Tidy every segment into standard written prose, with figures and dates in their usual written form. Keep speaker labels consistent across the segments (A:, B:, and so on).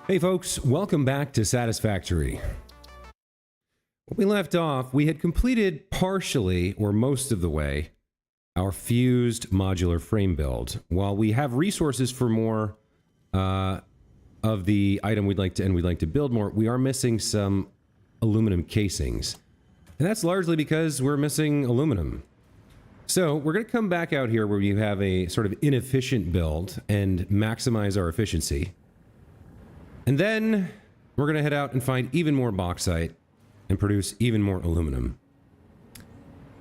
A: Hey folks, welcome back to Satisfactory. When we left off, we had completed partially, or most of the way, our fused modular frame build. While we have resources for more of the item we'd like to build more, we are missing some aluminum casings. And that's largely because we're missing aluminum. So we're going to come back out here where you have a sort of inefficient build and maximize our efficiency. And then we're going to head out and find even more bauxite and produce even more aluminum.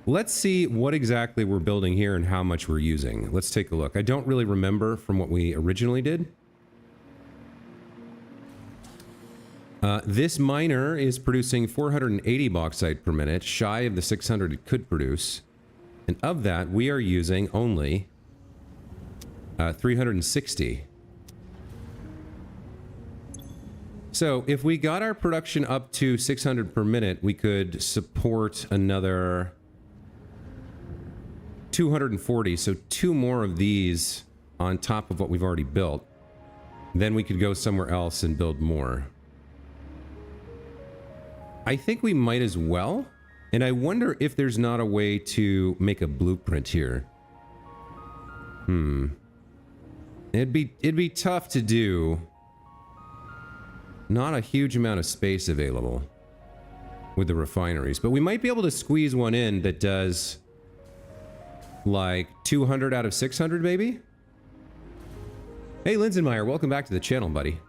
A: Let's see what exactly we're building here and how much we're using. Let's take a look. I don't really remember from what we originally did. This miner is producing 480 bauxite per minute, shy of the 600 it could produce. And of that, we are using only 360. So if we got our production up to 600 per minute, we could support another 240. So 2 more of these on top of what we've already built. Then we could go somewhere else and build more. I think we might as well. And I wonder if there's not a way to make a blueprint here. It'd be tough to do. Not a huge amount of space available with the refineries, but we might be able to squeeze one in that does like 200 out of 600 maybe. Hey Linsenmeyer, welcome back to the channel, buddy.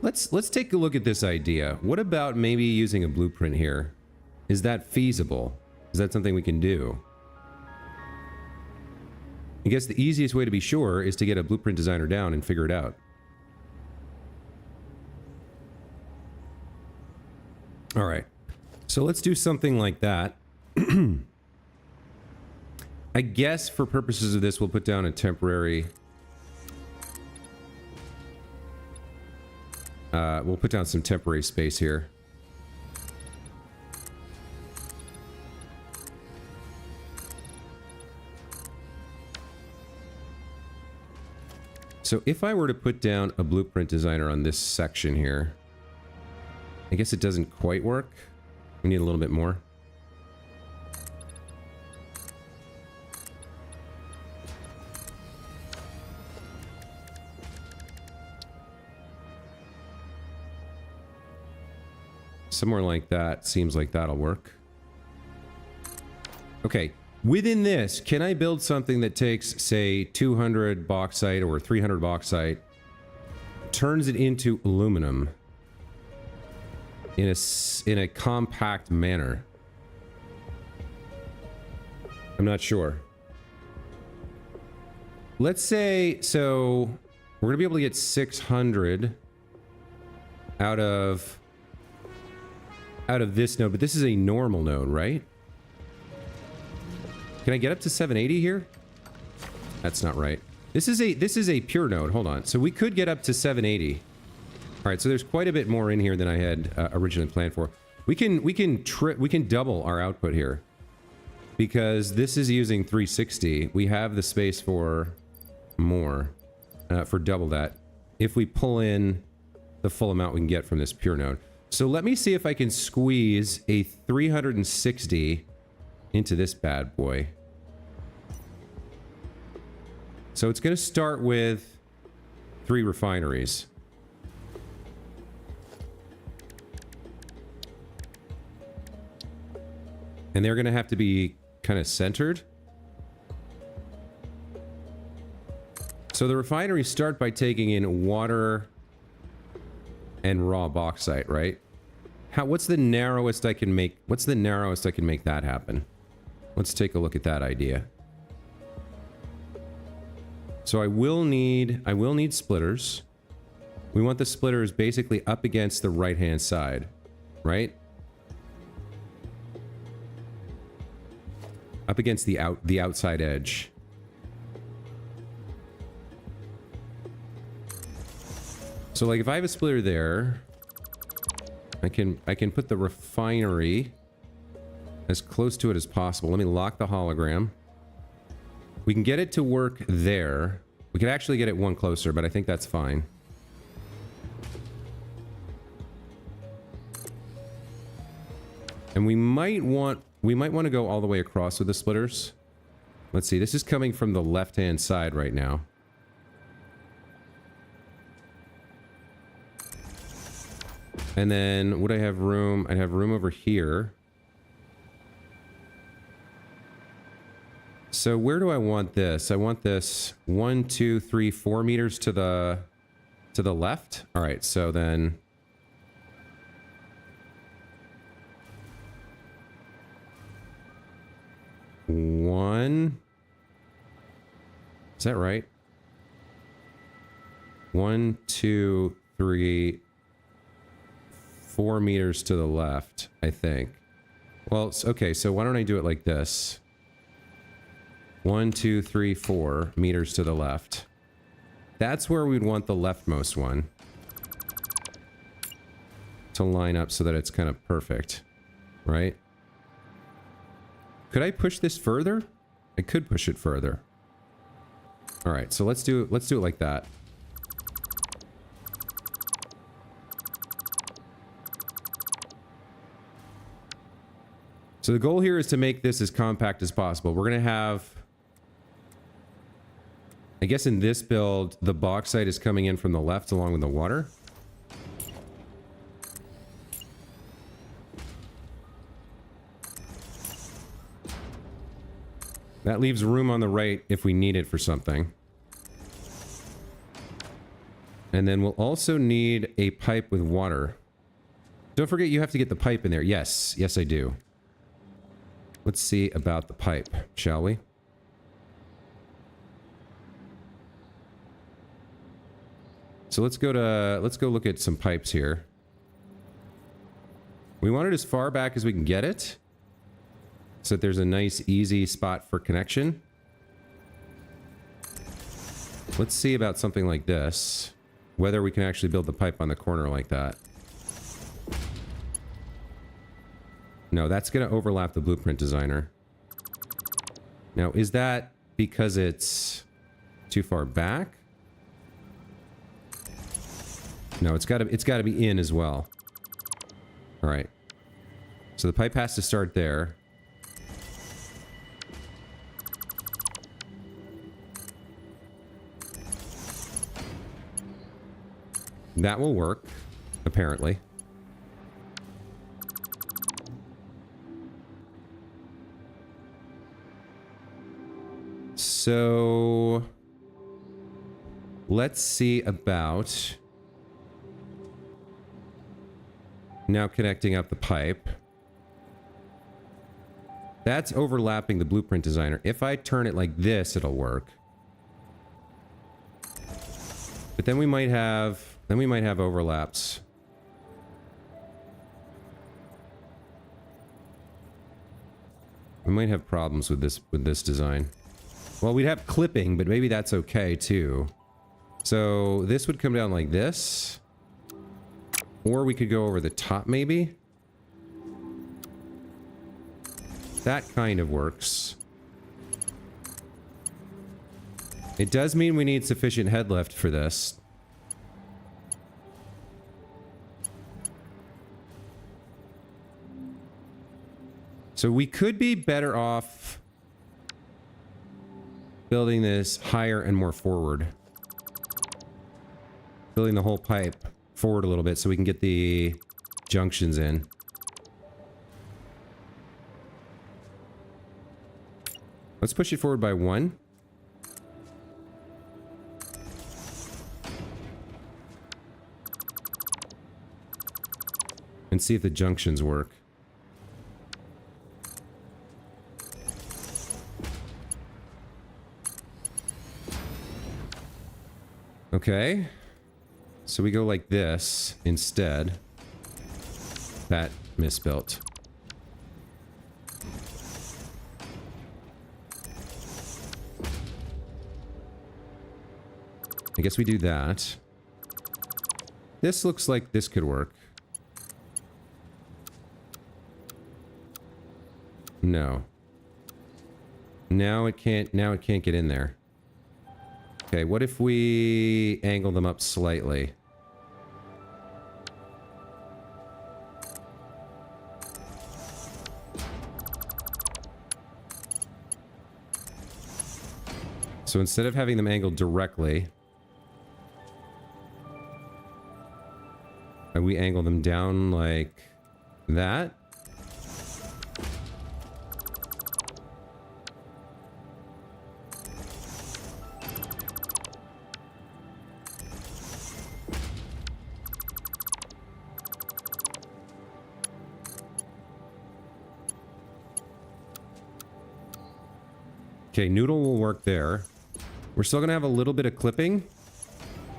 A: Let's take a look at this idea. What about maybe using a blueprint here? Is that feasible? Is that something we can do? I guess the easiest way to be sure is to get a blueprint designer down and figure it out. All right, so let's do something like that. I guess for purposes of this, we'll put down a temporary... we'll put down some temporary space here. So if I were to put down a blueprint designer on this section here, I guess it doesn't quite work. We need a little bit more. Somewhere like that seems like that'll work. Okay, within this, can I build something that takes, say, 200 bauxite or 300 bauxite, turns it into aluminum in a compact manner? I'm not sure. Let's say, so we're gonna be able to get 600 out of this node, but this is a normal node, right? Can I get up to 780 here? That's not right. This is a pure node. Hold on. So we could get up to 780. All right, so there's quite a bit more in here than I had originally planned for. We can double our output here because this is using 360. We have the space for more, for double that. If we pull in the full amount we can get from this pure node. So let me see if I can squeeze a 360 into this bad boy. So it's going to start with 3 refineries. And they're going to have to be kind of centered. So the refineries start by taking in water and raw bauxite, right? What's the narrowest I can make? What's the narrowest I can make that happen? Let's take a look at that idea. So I will need splitters. We want the splitters basically up against the right-hand side, right? Up against the outside edge. So like if I have a splitter there, I can put the refinery as close to it as possible. Let me lock the hologram. We can get it to work there. We could actually get it one closer, but I think that's fine. And we might want to go all the way across with the splitters. Let's see, this is coming from the left-hand side right now. And then would I have room? I'd have room over here. So where do I want this? I want this 1, 2, 3, 4 meters to the left. All right, so then one. Is that right? 1, 2, 3, 4 meters to the left, I think. Well, okay, so why don't I do it like this? 1, 2, 3, 4 meters to the left. That's where we'd want the leftmost one to line up so that it's kind of perfect, right? Could I push this further? I could push it further. All right, so let's do it like that. So the goal here is to make this as compact as possible. We're going to have, I guess in this build, the bauxite is coming in from the left along with the water. That leaves room on the right if we need it for something. And then we'll also need a pipe with water. Don't forget you have to get the pipe in there. Yes, yes I do. Let's see about the pipe, shall we? So let's go look at some pipes here. We want it as far back as we can get it, so that there's a nice, easy spot for connection. Let's see about something like this, whether we can actually build the pipe on the corner like that. No, that's going to overlap the blueprint designer. Now, is that because it's too far back? No, it's got to be in as well. All right. So the pipe has to start there. That will work, apparently. So let's see about now connecting up the pipe. That's overlapping the blueprint designer. If I turn it like this, it'll work. But then we might have overlaps. We might have problems with this design. Well, we'd have clipping, but maybe that's okay too. So this would come down like this. Or we could go over the top maybe. That kind of works. It does mean we need sufficient head lift for this. So we could be better off building this higher and more forward. Building the whole pipe forward a little bit so we can get the junctions in. Let's push it forward by 1. And see if the junctions work. Okay. So we go like this instead. That misbuilt. I guess we do that. This looks like this could work. No. Now it can't get in there. Okay, what if we angle them up slightly? So instead of having them angled directly, we angle them down like that. Okay, noodle will work there. We're still going to have a little bit of clipping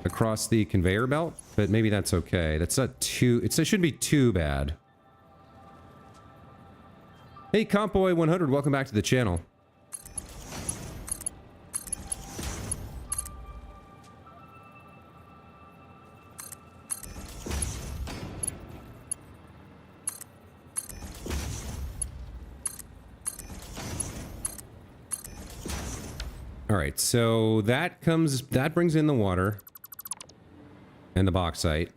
A: across the conveyor belt, but maybe that's okay. That's not too... it shouldn't be too bad. Hey, Compboy100, welcome back to the channel. All right, so that brings in the water and the bauxite,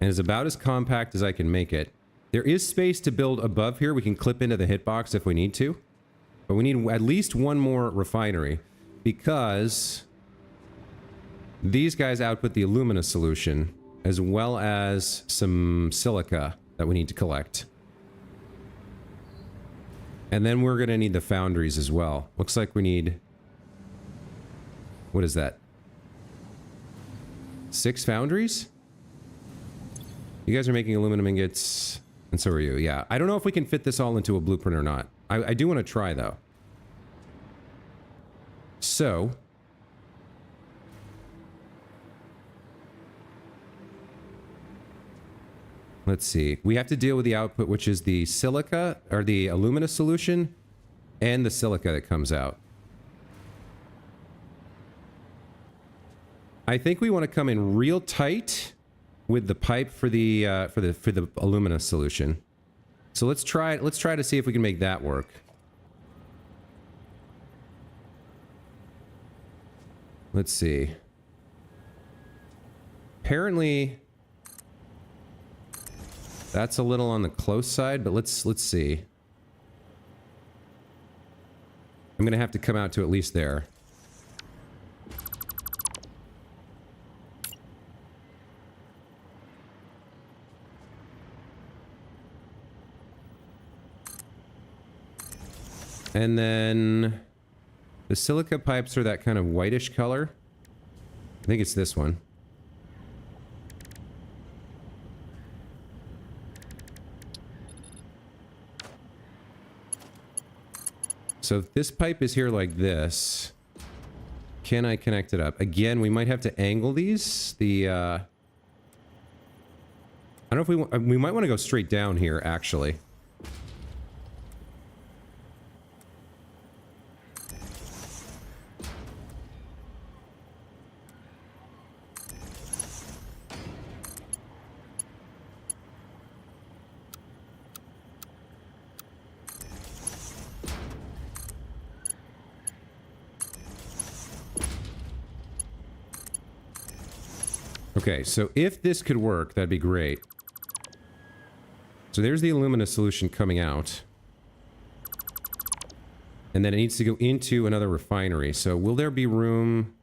A: and is about as compact as I can make it. There is space to build above here. We can clip into the hitbox if we need to, but we need at least one more refinery because these guys output the alumina solution as well as some silica that we need to collect. And then we're going to need the foundries as well. Looks like we need... what is that? 6 foundries? You guys are making aluminum ingots, and so are you. Yeah, I don't know if we can fit this all into a blueprint or not. I do want to try, though. So... let's see. We have to deal with the output, which is the silica, or the alumina solution, and the silica that comes out. I think we want to come in real tight with the pipe for the alumina solution. So let's try to see if we can make that work. Let's see. Apparently that's a little on the close side, but let's see. I'm gonna have to come out to at least there. And then the silica pipes are that kind of whitish color. I think it's this one. So if this pipe is here like this, can I connect it up? Again, we might have to angle these. I don't know if we might want to go straight down here, actually. Okay, so if this could work, that'd be great. So there's the alumina solution coming out. And then it needs to go into another refinery. So will there be room?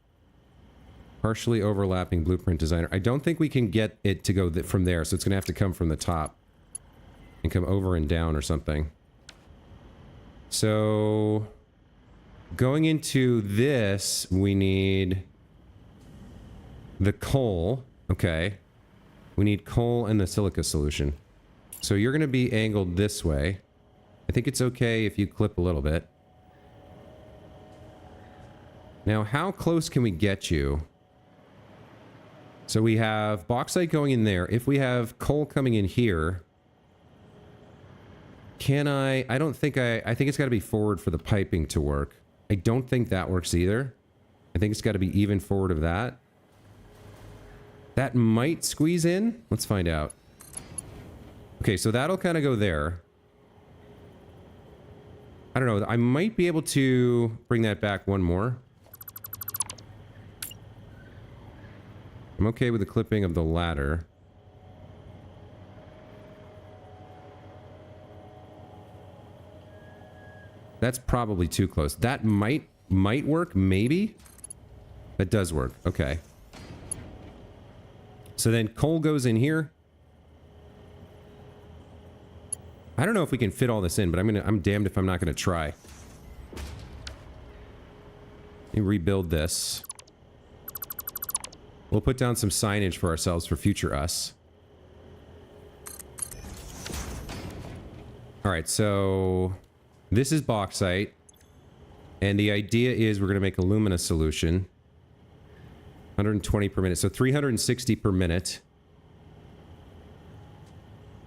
A: Partially overlapping blueprint designer. I don't think we can get it to go from there, so it's going to have to come from the top. And come over and down or something. So... going into this, we need... the coal. Okay. We need coal and the silica solution. So you're going to be angled this way. I think it's okay if you clip a little bit. Now, how close can we get you? So we have bauxite going in there. If we have coal coming in here... can I don't think I think it's got to be forward for the piping to work. I don't think that works either. I think it's got to be even forward of that. That might squeeze in. Let's find out. Okay, so that'll kind of go there. I don't know. I might be able to bring that back one more. I'm okay with the clipping of the ladder. That's probably too close. That might work, maybe. That does work. Okay. So then coal goes in here. I don't know if we can fit all this in, but I'm damned if I'm not gonna try. Let me rebuild this. We'll put down some signage for ourselves for future us. All right, so this is bauxite, and the idea is we're going to make alumina solution. 120 per minute, so 360 per minute.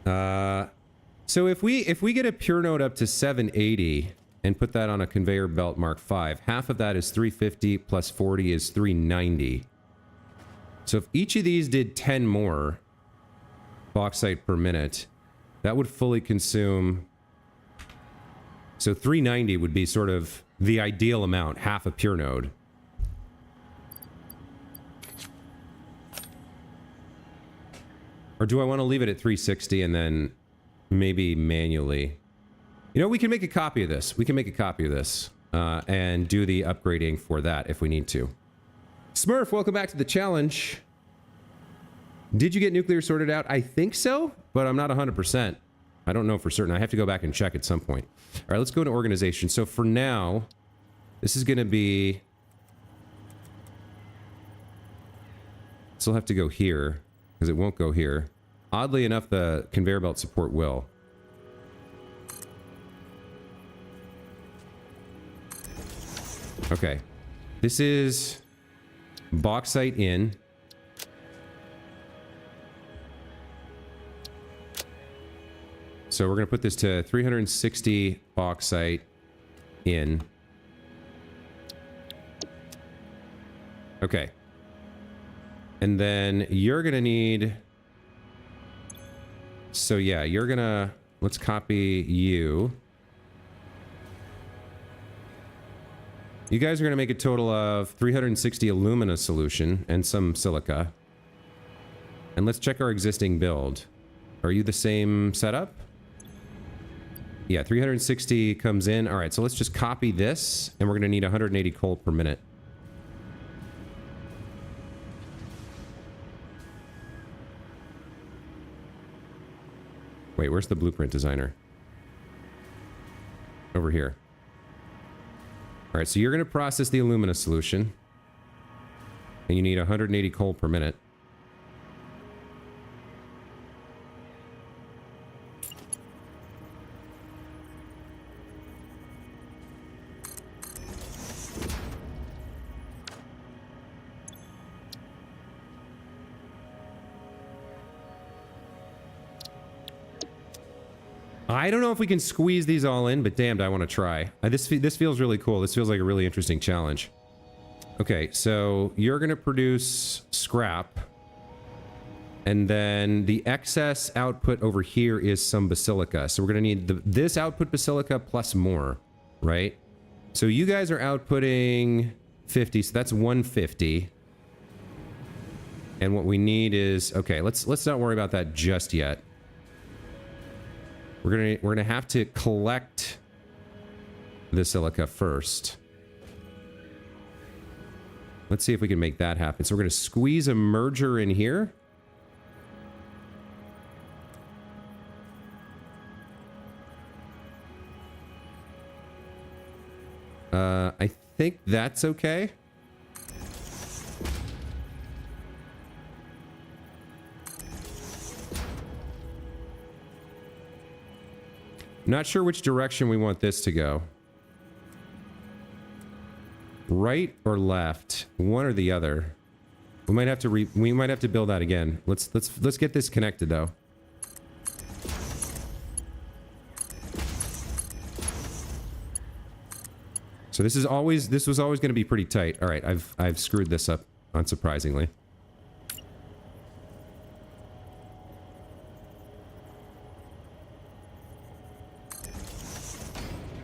A: So if we get a pure node up to 780 and put that on a conveyor belt Mark V, half of that is 350 plus 40 is 390. So if each of these did 10 more bauxite per minute, that would fully consume... So 390 would be sort of the ideal amount, half a pure node. Or do I want to leave it at 360 and then maybe manually? You know, we can make a copy of this. We can make a copy of this and do the upgrading for that if we need to. Smurf, welcome back to the challenge. Did you get nuclear sorted out? I think so, but I'm not 100%. I don't know for certain. I have to go back and check at some point. All right, let's go to organization. So for now, this is going to be... This will have to go here, because it won't go here. Oddly enough, the conveyor belt support will. Okay. This is bauxite in. So we're going to put this to 360 bauxite in. Okay. And then you're going to need... So yeah, you're going to... Let's copy you. You guys are going to make a total of 360 alumina solution and some silica. And let's check our existing build. Are you the same setup? Yeah, 360 comes in. All right, so let's just copy this, and we're going to need 180 coal per minute. Wait, where's the blueprint designer? Over here. All right, so you're going to process the alumina solution, and you need 180 coal per minute. I don't know if we can squeeze these all in, but damned, I want to try. This feels really cool. This feels like a really interesting challenge. Okay, so you're going to produce scrap. And then the excess output over here is some basilica. So we're going to need this output basilica plus more, right? So you guys are outputting 50, so that's 150. And what we need is... Okay, let's not worry about that just yet. We're gonna have to collect the silica first. Let's see if we can make that happen. So we're gonna squeeze a merger in here. I think that's okay. Not sure which direction we want this to go. Right or left? One or the other. We might have to build that again. Let's get this connected though. So this was always going to be pretty tight. All right, I've screwed this up unsurprisingly.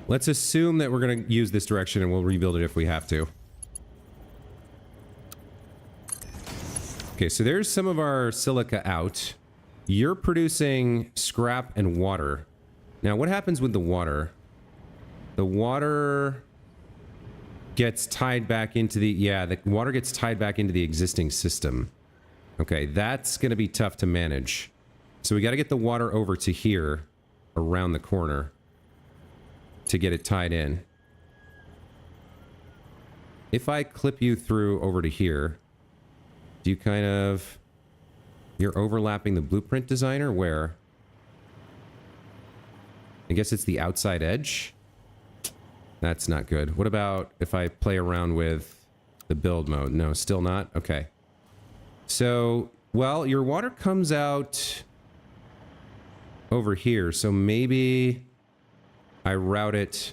A: Let's assume that we're going to use this direction and we'll rebuild it if we have to. Okay, so there's some of our silica out. You're producing scrap and water. Now, what happens with the water? The water gets tied back into the... Yeah, the water gets tied back into the existing system. Okay, that's going to be tough to manage. So we got to get the water over to here, around the corner, to get it tied in. If I clip you through over to here, do you kind of... You're overlapping the blueprint designer? Where? I guess it's the outside edge? That's not good. What about if I play around with the build mode? No, still not? Okay. So, well, your water comes out over here, so maybe I route it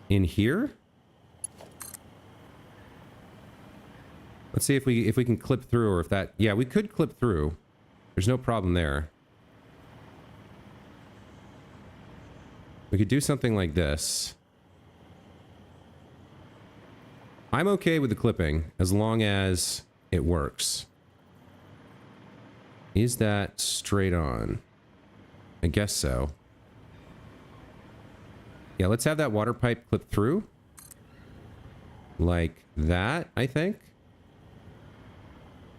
A: in here? Let's see if we can clip through, or if that... Yeah, we could clip through. There's no problem there. We could do something like this. I'm okay with the clipping, as long as it works. Is that straight on? I guess so. Yeah, let's have that water pipe clip through. Like that, I think.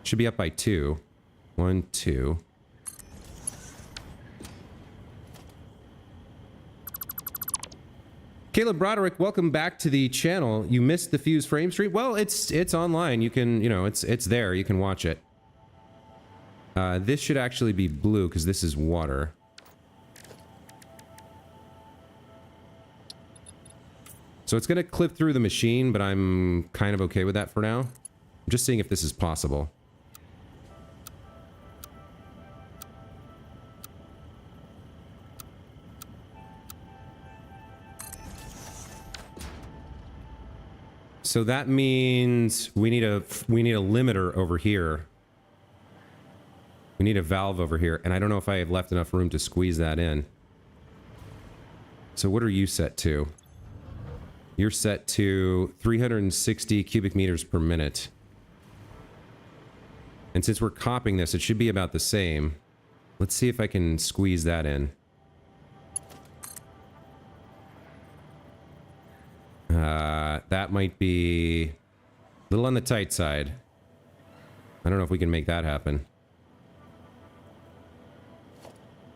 A: Should be up by 2. 1, 2. Caleb Broderick, welcome back to the channel. You missed the fuse frame stream. Well, it's online. You can, you know, it's there. You can watch it. This should actually be blue because this is water. So it's going to clip through the machine, but I'm kind of okay with that for now. I'm just seeing if this is possible. So that means we need a limiter over here. We need a valve over here, and I don't know if I have left enough room to squeeze that in. So what are you set to? You're set to 360 cubic meters per minute. And since we're copying this, it should be about the same. Let's see if I can squeeze that in. That might be a little on the tight side. I don't know if we can make that happen.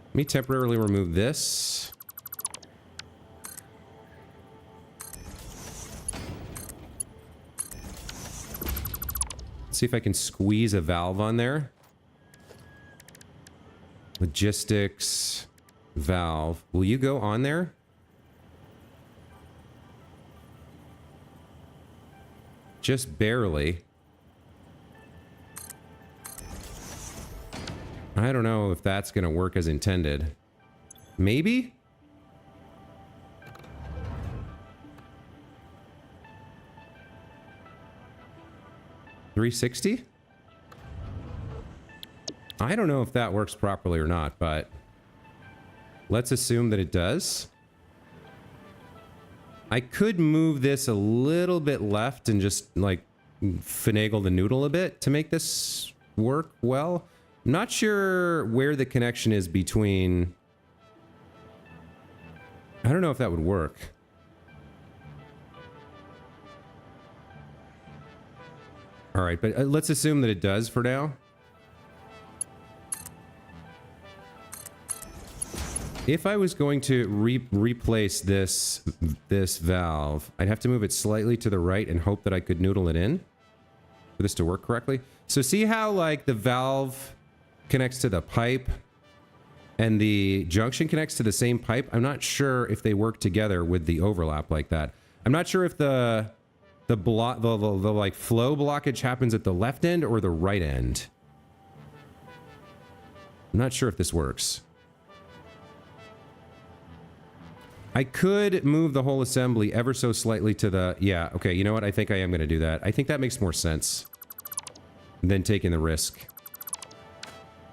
A: Let me temporarily remove this. See if I can squeeze a valve on there. Logistics valve. Will you go on there? Just barely. I don't know if that's going to work as intended. Maybe? $360? I don't know if that works properly or not, but let's assume that it does. I could move this a little bit left and just, like, finagle the noodle a bit to make this work well. I'm not sure where the connection is between... I don't know if that would work. Alright, but let's assume that it does for now. If I was going to replace this valve, I'd have to move it slightly to the right and hope that I could noodle it in for this to work correctly. So see how, like, the valve connects to the pipe and the junction connects to the same pipe? I'm not sure if they work together with the overlap like that. I'm not sure if the like flow blockage happens at the left end or the right end. I'm not sure if this works. I could move the whole assembly ever so slightly to the... Yeah, okay, you know what? I think I am going to do that. I think that makes more sense than taking the risk.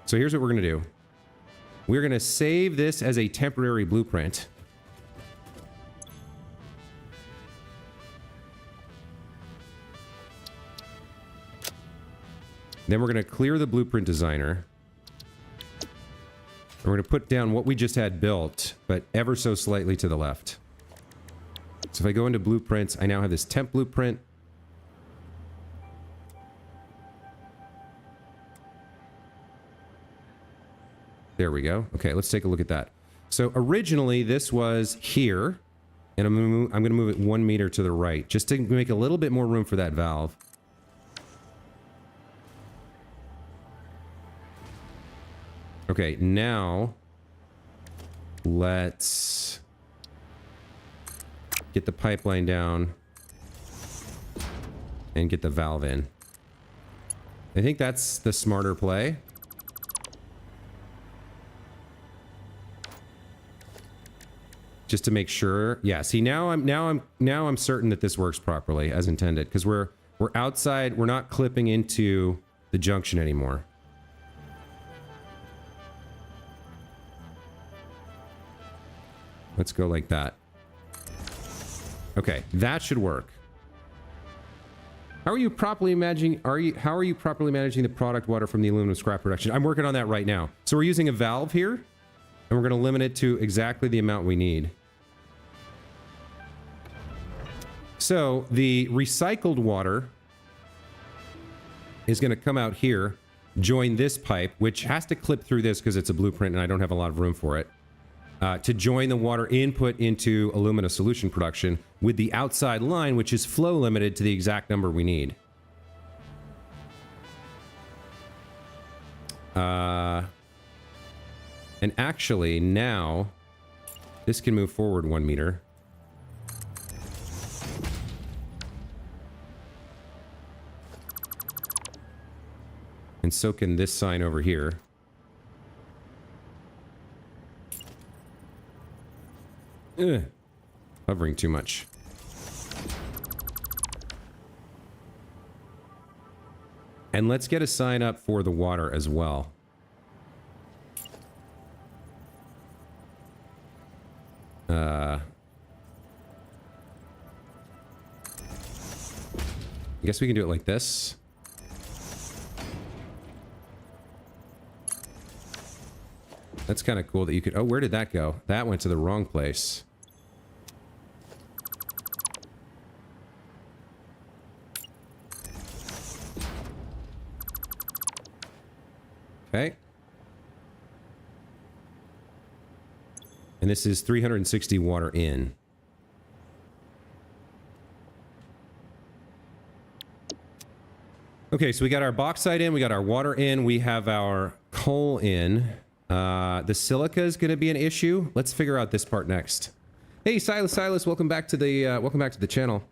A: So here's what we're going to do. We're going to save this as a temporary blueprint. Then we're going to clear the blueprint designer. And we're going to put down what we just had built, but ever so slightly to the left. So if I go into blueprints, I now have this temp blueprint. There we go. Okay, let's take a look at that. So originally this was here, and I'm going to move it 1 meter to the right, just to make a little bit more room for that valve. Okay, now let's get the pipeline down and get the valve in. I think that's the smarter play. Just to make sure. Yeah, see now I'm certain that this works properly as intended, because we're outside, we're not clipping into the junction anymore. Let's go like that. Okay, that should work. How are you properly managing how are you properly managing the product water from the aluminum scrap production? I'm working on that right now. So we're using a valve here, and we're going to limit it to exactly the amount we need. So the recycled water is going to come out here, join this pipe, which has to clip through this because it's a blueprint and I don't have a lot of room for it, to join the water input into alumina solution production with the outside line, which is flow limited to the exact number we need. And actually now this can move forward 1 meter. And so can this sign over here. Ugh. Hovering too much. And let's get a sign up for the water as well. I guess we can do it like this. That's kind of cool that you could... Oh, where did that go? That went to the wrong place. Okay. And this is 360 water in. Okay, so we got our bauxite in, we got our water in, we have our coal in. The silica is going to be an issue. Let's figure out this part next. Hey, Silas, welcome back to the channel.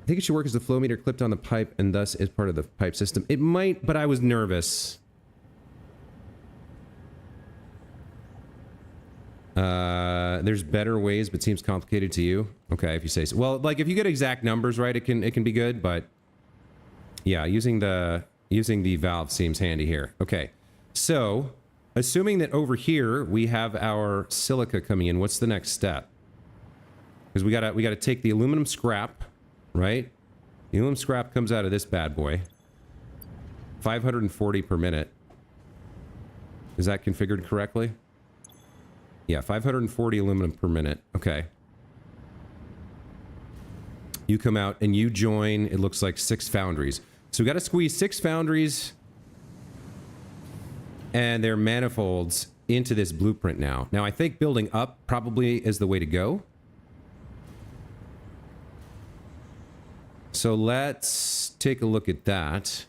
A: I think it should work as the flow meter clipped on the pipe and thus is part of the pipe system. It might, but I was nervous. There's better ways, but seems complicated to you. Okay, if you say so. Well, like if you get exact numbers right, it can be good, but yeah, using the valve seems handy here. Okay, so assuming that over here we have our silica coming in, what's the next step? Because we gotta take the aluminum scrap, right? The aluminum scrap comes out of this bad boy. 540 per minute. Is that configured correctly? Yeah, 540 aluminum per minute. Okay. You come out and you join, it looks like 6 foundries. So we got to squeeze 6 foundries and their manifolds into this blueprint now. Now, I think building up probably is the way to go. So let's take a look at that.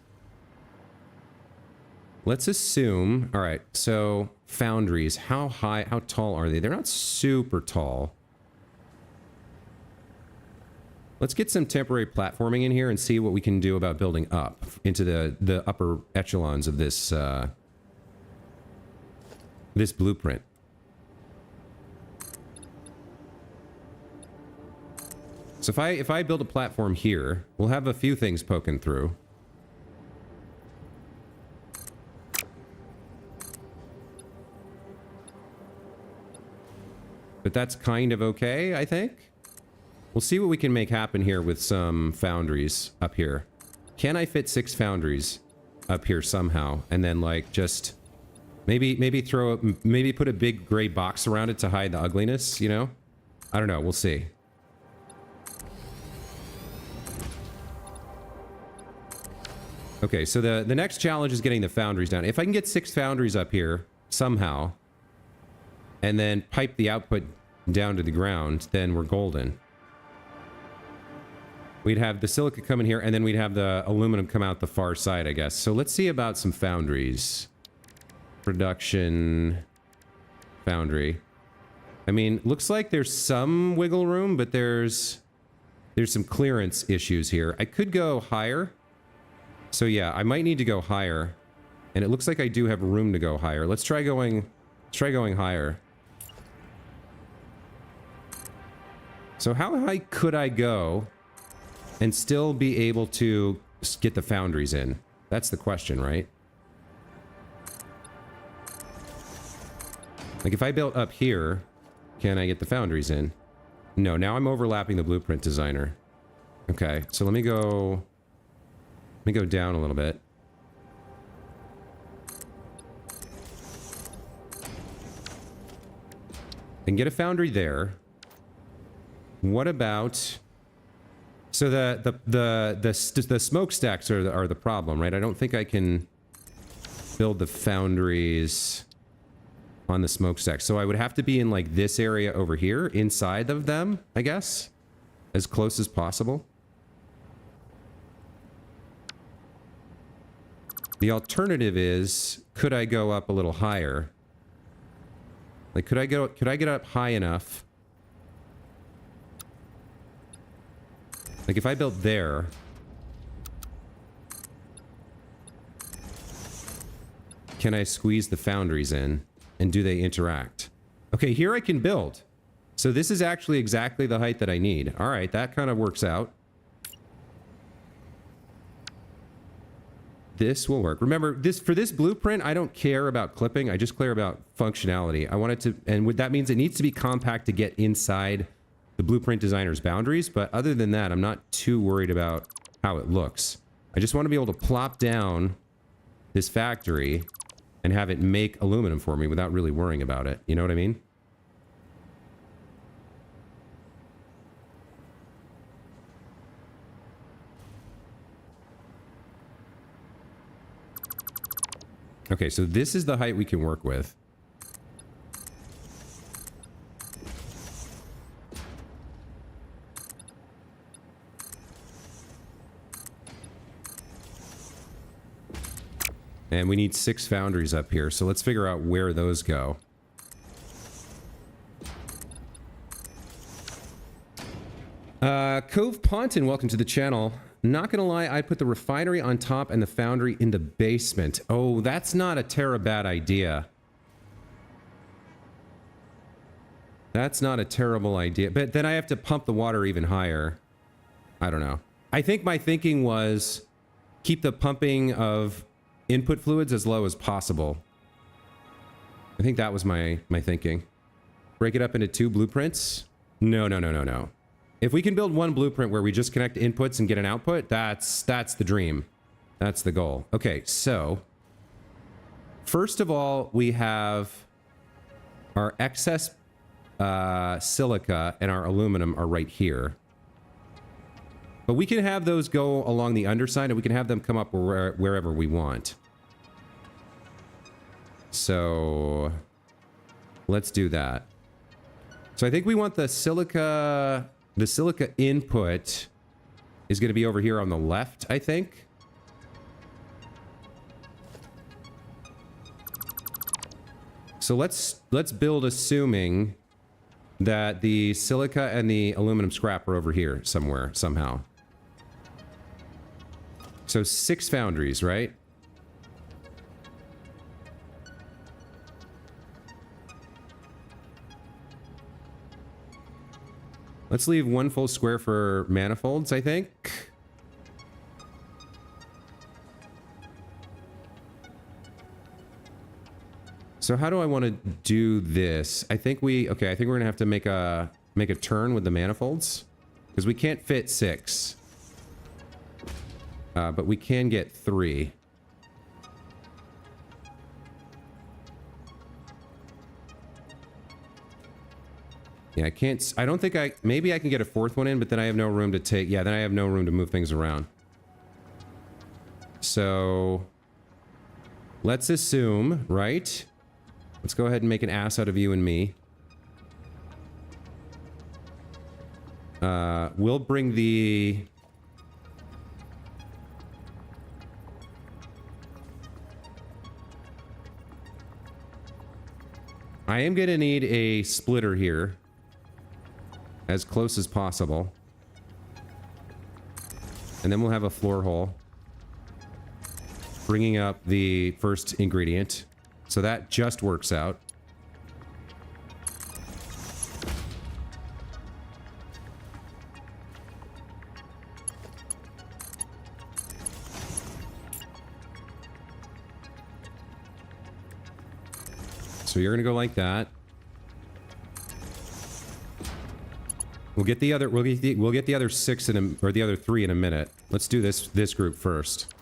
A: Let's assume, all right, so foundries, how tall are they? They're not super tall. Let's get some temporary platforming in here and see what we can do about building up into the upper echelons of this this blueprint. So if I build a platform here, we'll have a few things poking through. But that's kind of okay, I think. We'll see what we can make happen here with some foundries up here. Can I fit 6 foundries? up here somehow, and then like just maybe put a big gray box around it to hide the ugliness, you know? I don't know, we'll see. Okay, so the next challenge is getting the foundries down. If I can get 6 foundries up here somehow, and then pipe the output down to the ground, then we're golden. We'd have the silica come in here, and then we'd have the aluminum come out the far side, I guess. So let's see about some foundries. Production... foundry. I mean, looks like there's some wiggle room, but there's some clearance issues here. I could go higher. So yeah, I might need to go higher. And it looks like I do have room to go higher. Let's try going higher. So how high could I go and still be able to get the foundries in? That's the question, right? Like if I built up here, can I get the foundries in? No, now I'm overlapping the blueprint designer. Okay, so let me go down a little bit. And get a foundry there. What about... So the smokestacks are the problem, right? I don't think I can build the foundries on the smokestack. So I would have to be in like this area over here, inside of them, I guess, as close as possible. The alternative is, could I go up a little higher? Like, could I get up high enough? Like, if I built there... Can I squeeze the foundries in? And do they interact? Okay, here I can build. So this is actually exactly the height that I need. All right, that kind of works out. This will work. Remember, for this blueprint, I don't care about clipping. I just care about functionality. I want it to, and that means it needs to be compact to get inside the blueprint designer's boundaries. But other than that, I'm not too worried about how it looks. I just want to be able to plop down this factory and have it make aluminum for me without really worrying about it. You know what I mean? Okay, so this is the height we can work with. And we need 6 foundries up here, so let's figure out where those go. Cove Ponton, welcome to the channel. Not gonna lie, I put the refinery on top and the foundry in the basement. Oh, that's not a bad idea. That's not a terrible idea. But then I have to pump the water even higher. I don't know. I think my thinking was keep the pumping of input fluids as low as possible. I think that was my thinking. Break it up into 2 blueprints? No. If we can build one blueprint where we just connect inputs and get an output, that's the dream. That's the goal. Okay, so first of all, we have our excess silica and our aluminum are right here. But we can have those go along the underside and we can have them come up wherever we want. So let's do that. So I think we want the silica input is going to be over here on the left, I think. So let's build assuming that the silica and the aluminum scrap are over here somewhere, somehow. So 6 foundries, right? Let's leave 1 full square for manifolds, I think. So how do I want to do this? I think we're gonna have to make a turn with the manifolds because we can't fit 6, but we can get 3. Yeah, I can't... I don't think I... Maybe I can get a fourth one in, but then I have no room to take... Yeah, then I have no room to move things around. So... Let's assume, right? Let's go ahead and make an ass out of you and me. We'll bring the... I am gonna need a splitter here. As close as possible. And then we'll have a floor hole. Bringing up the first ingredient. So that just works out. So you're gonna go like that. We'll get the other. We'll get the other 6 in a, or the other 3 in a minute. Let's do this group first.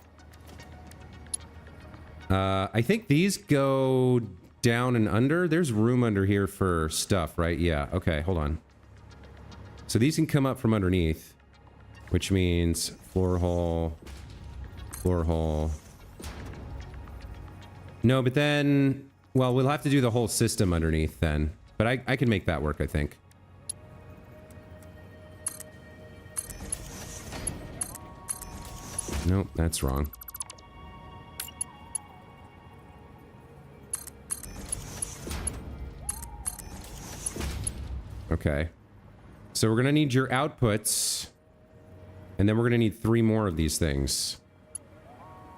A: I think these go down and under. There's room under here for stuff, right? Yeah. Okay. Hold on. So these can come up from underneath, which means floor hole, floor hole. No, but then, well, we'll have to do the whole system underneath then. But I can make that work, I think. Nope, that's wrong. Okay. So we're gonna need your outputs. And then we're gonna need 3 more of these things.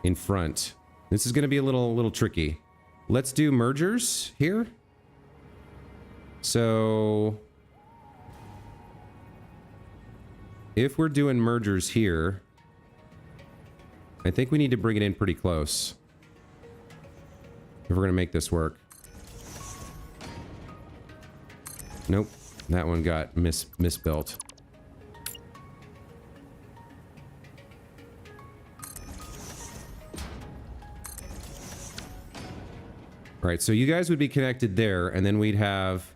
A: In front. This is gonna be a little tricky. Let's do mergers here. So... if we're doing mergers here... I think we need to bring it in pretty close. If we're gonna make this work. Nope. That one got misbuilt. Alright, so you guys would be connected there, and then we'd have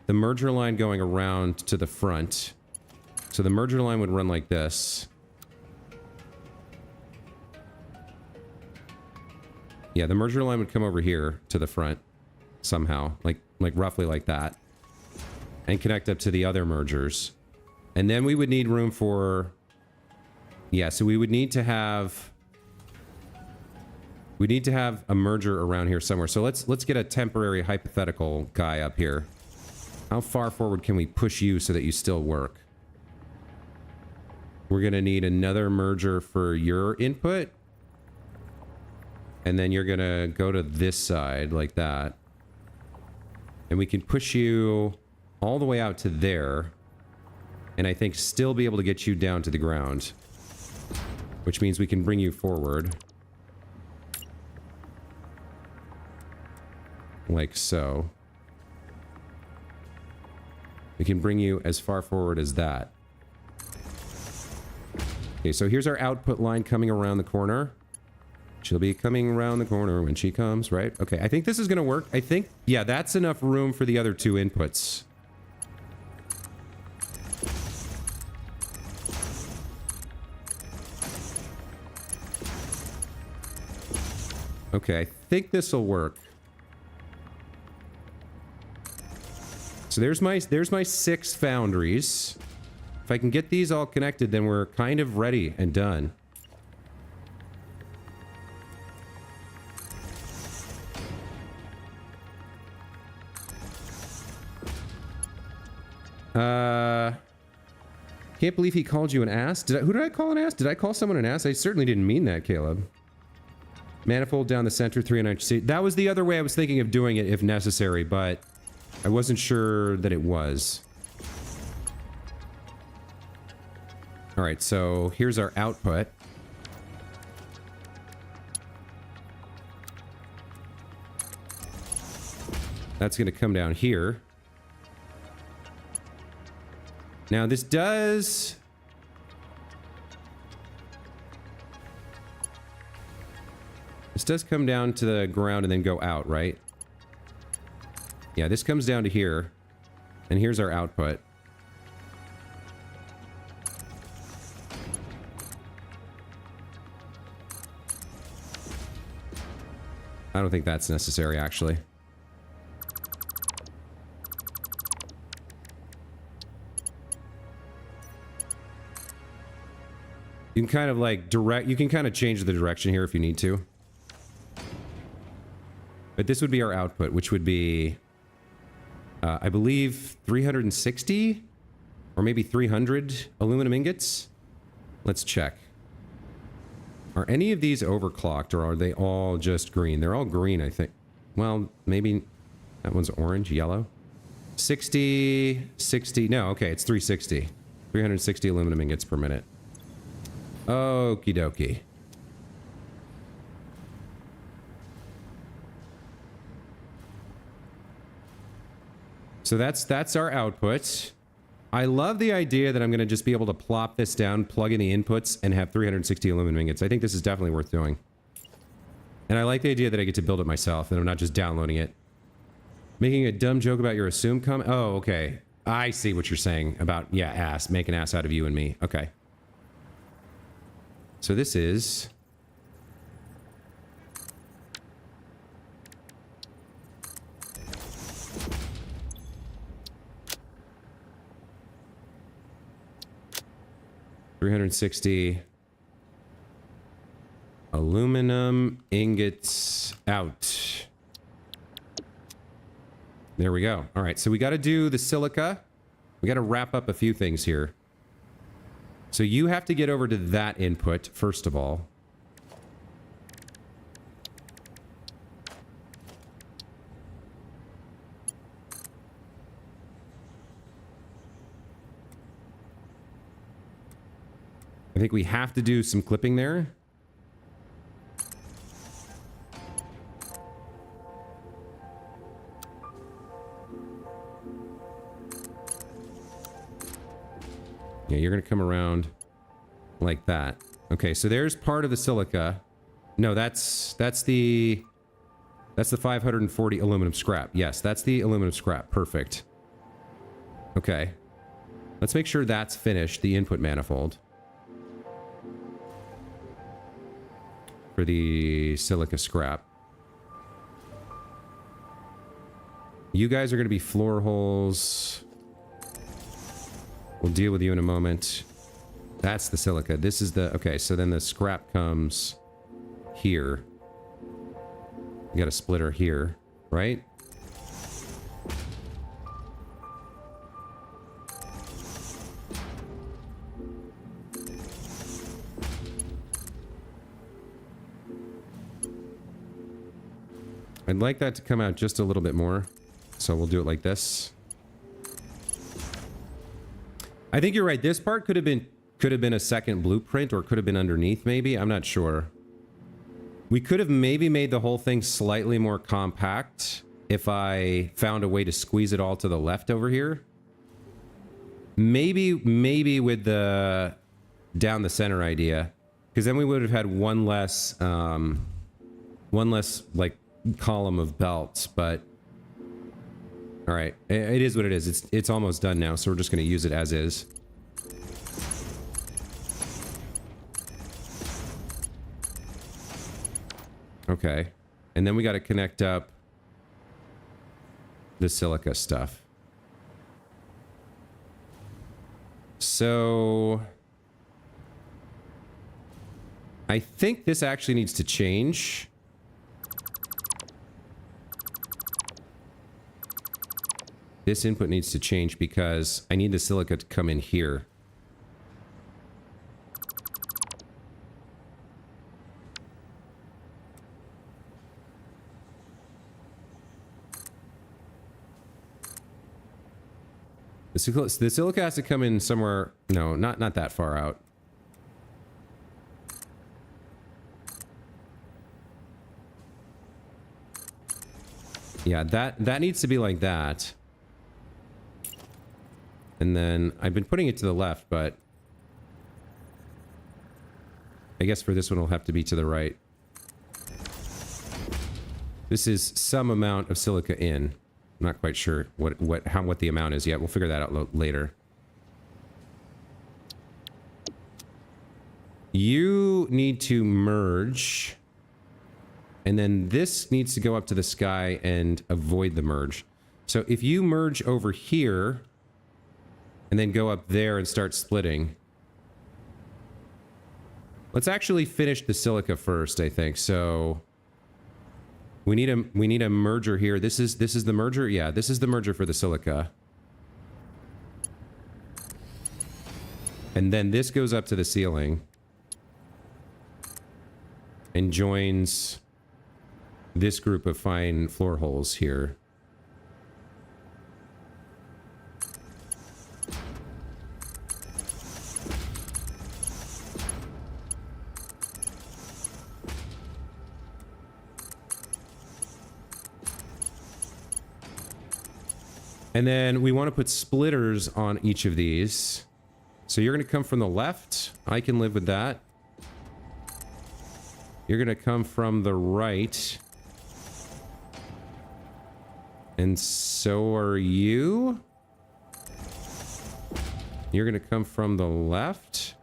A: the merger line going around to the front. So the merger line would run like this. Yeah, the merger line would come over here to the front somehow, like roughly like that, and connect up to the other mergers. And then we would need room for... yeah, so we would need to have... we need to have a merger around here somewhere. So let's get a temporary hypothetical guy up here. How far forward can we push you so that you still work? We're gonna need another merger for your input. And then you're gonna go to this side like that. And we can push you all the way out to there. And I think still be able to get you down to the ground. Which means we can bring you forward. Like so. We can bring you as far forward as that. Okay, so here's our output line coming around the corner. She'll be coming around the corner when she comes, right? Okay, I think this is gonna work. I think, yeah, that's enough room for the other 2 inputs. Okay, I think this'll work. So there's my 6 foundries. If I can get these all connected, then we're kind of ready and done. Can't believe he called you an ass. Who did I call an ass? Did I call someone an ass? I certainly didn't mean that, Caleb. Manifold down the center, 3 and 9. See, that was the other way I was thinking of doing it if necessary, but I wasn't sure that it was. Alright, so here's our output. That's going to come down here. Now this does... this does come down to the ground and then go out, right? Yeah, this comes down to here. And here's our output. I don't think that's necessary, actually. You can kind of like you can kind of change the direction here if you need to. But this would be our output, which would be, I believe, 360 or maybe 300 aluminum ingots. Let's check. Are any of these overclocked, or are they all just green? They're all green, I think. Well, maybe that one's orange, yellow. 60, 60. No, okay, it's 360. 360 aluminum ingots per minute. Okie dokie. So that's our output. I love the idea that I'm going to just be able to plop this down, plug in the inputs, and have 360 aluminum ingots. I think this is definitely worth doing. And I like the idea that I get to build it myself, and I'm not just downloading it. Making a dumb joke about your assume comment? Oh, okay. I see what you're saying about, yeah, ass. Make an ass out of you and me. Okay. So this is... $360 aluminum ingots out. There we go. All right, so we got to do the silica. We got to wrap up a few things here. So you have to get over to that input, first of all. I think we have to do some clipping there. Yeah, you're going to come around like that. Okay, so there's part of the silica. No, that's the 540 aluminum scrap. Yes, that's the aluminum scrap. Perfect. Okay. Let's make sure that's finished, the input manifold. For the silica scrap. You guys are going to be floor holes. We'll deal with you in a moment. That's the silica. This is the... Okay, so then the scrap comes here. You got a splitter here, right? I'd like that to come out just a little bit more. So we'll do it like this. I think you're right. This part could have been a second blueprint, or could have been underneath maybe. I'm not sure. We could have maybe made the whole thing slightly more compact if I found a way to squeeze it all to the left over here. Maybe with the down the center idea, because then we would have had one less like column of belts. But all right, it is what it is. It's almost done now, so we're just going to use it as is. Okay, and then we got to connect up the silica stuff. So I think this actually needs to change. This input needs to change because I need the silica to come in here. The silica has to come in somewhere... No, not that far out. Yeah, that needs to be like that. And then I've been putting it to the left, but I guess for this one it'll have to be to the right. This is some amount of silica in. not quite sure what the amount is yet. We'll figure that out later. You need to merge, and then this needs to go up to the sky and avoid the merge. So if you merge over here and then go up there and start splitting. Let's actually finish the silica first, I think. So we need a merger here. This is the merger. Yeah, this is the merger for the silica. And then this goes up to the ceiling and joins this group of fine floor holes here. And then we want to put splitters on each of these. So you're going to come from the left. I can live with that. You're going to come from the right. And so are you. You're going to come from the left.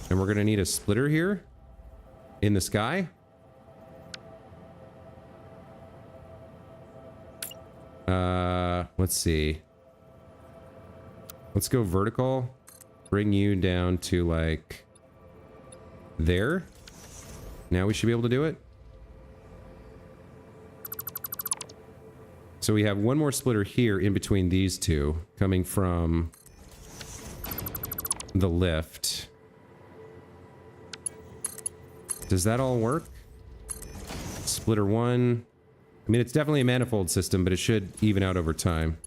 A: And we're going to need a splitter here in the sky. Let's see. Let's go vertical. Bring you down to like there. Now we should be able to do it. So we have one more splitter here in between these two coming from the lift. Does that all work? Splitter one. I mean, it's definitely a manifold system, but it should even out over time.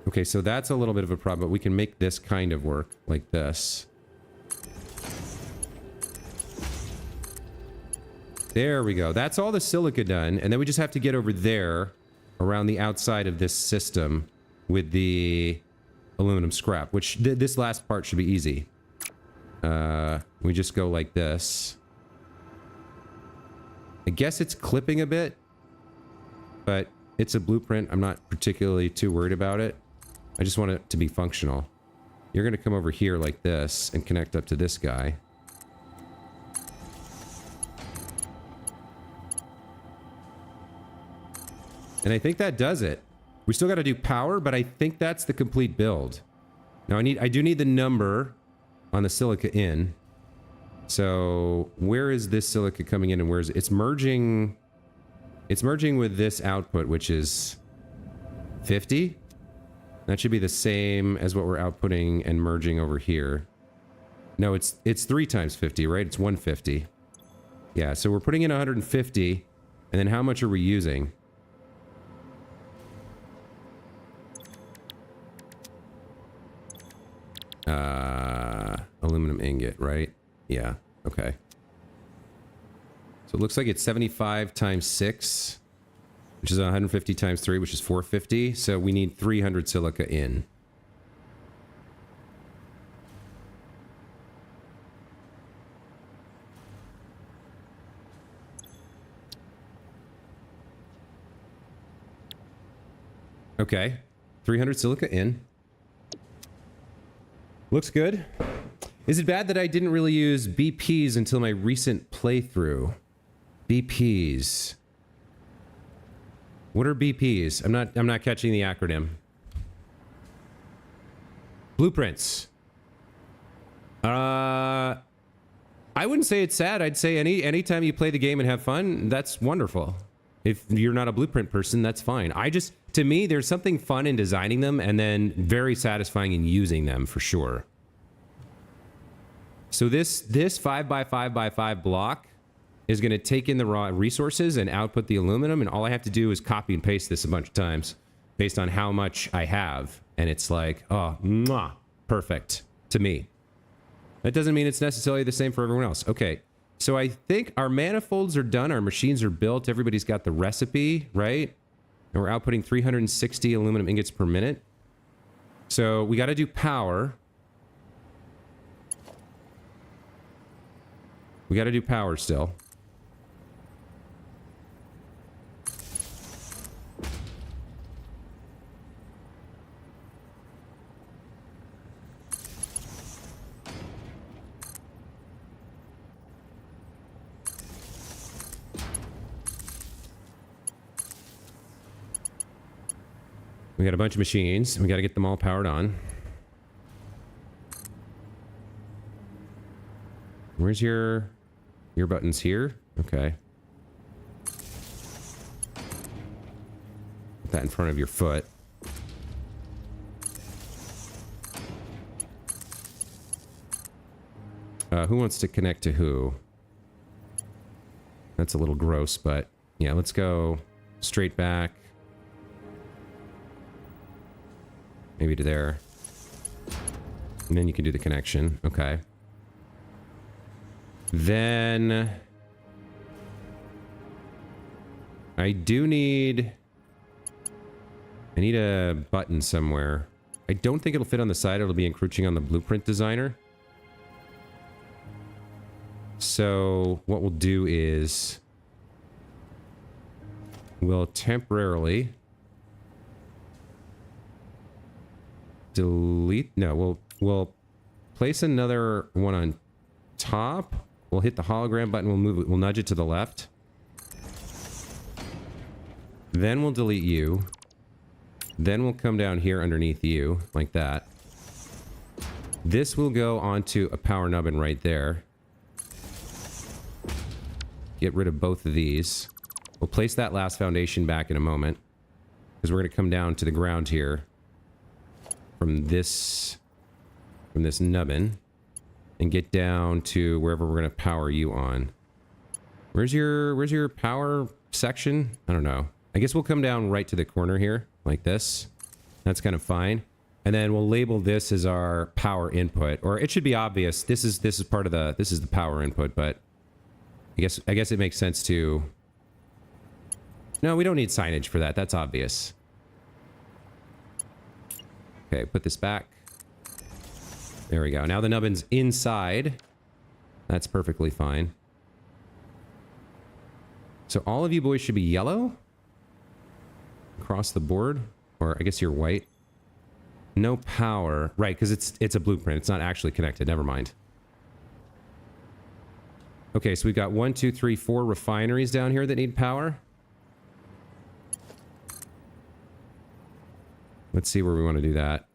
A: Okay, so that's a little bit of a problem, but we can make this kind of work like this. There we go. That's all the silica done, and then we just have to get over there around the outside of this system with the aluminum scrap, which this last part should be easy. We just go like this. I guess it's clipping a bit, but it's a blueprint. I'm not particularly too worried about it. I just want it to be functional. You're going to come over here like this and connect up to this guy. And I think that does it. We still got to do power, but I think that's the complete build. Now I do need the number on the silica in. So where is this silica coming in and where is it? It's merging with this output, which is 50. That should be the same as what we're outputting and merging over here. No, it's 3 times 50, right? It's 150. Yeah, so we're putting in 150, and then how much are we using? Aluminum ingot, right? Yeah, okay. So it looks like it's 75 times 6, which is 150 times 3, which is 450. So we need 300 silica in. Okay, 300 silica in. Looks good. Is it bad that I didn't really use BPs until my recent playthrough? BPs. What are BPs? I'm not catching the acronym. Blueprints. I wouldn't say it's sad. I'd say anytime you play the game and have fun, that's wonderful. If you're not a blueprint person, that's fine. To me, there's something fun in designing them and then very satisfying in using them for sure. So this 5x5x5 block is going to take in the raw resources and output the aluminum, and all I have to do is copy and paste this a bunch of times based on how much I have. And it's like, oh, mwah, perfect to me. That doesn't mean it's necessarily the same for everyone else. Okay, so I think our manifolds are done. Our machines are built. Everybody's got the recipe, right? And we're outputting 360 aluminum ingots per minute. So we got to do power. We got to do power still. We got a bunch of machines. We got to get them all powered on. Where's your buttons here? Okay. Put that in front of your foot. Who wants to connect to who? That's a little gross, but yeah, let's go straight back. Maybe to there. And then you can do the connection. Okay. Then I need a button somewhere. I don't think it'll fit on the side. It'll be encroaching on the blueprint designer. So what we'll do is we'll temporarily delete. No, we'll place another one on top. We'll hit the hologram button. We'll move it. We'll nudge it to the left. Then we'll delete you. Then we'll come down here underneath you like that. This will go onto a power nubbin right there. Get rid of both of these. We'll place that last foundation back in a moment, because we're going to come down to the ground here from this nubbin and get down to wherever we're going to power you on. Where's your power section? I don't know. I guess we'll come down right to the corner here like this. That's kind of fine. And then we'll label this as our power input, or it should be obvious. This is part of the, this is the power input, but I guess it makes sense to... No, we don't need signage for that. That's obvious. Okay, put this back. There we go. Now the nubbin's inside. That's perfectly fine. So all of you boys should be yellow? Across the board? Or I guess you're white. No power. Right, because it's a blueprint. It's not actually connected. Never mind. Okay, so we've got 1, 2, 3, 4 refineries down here that need power. Let's see where we want to do that.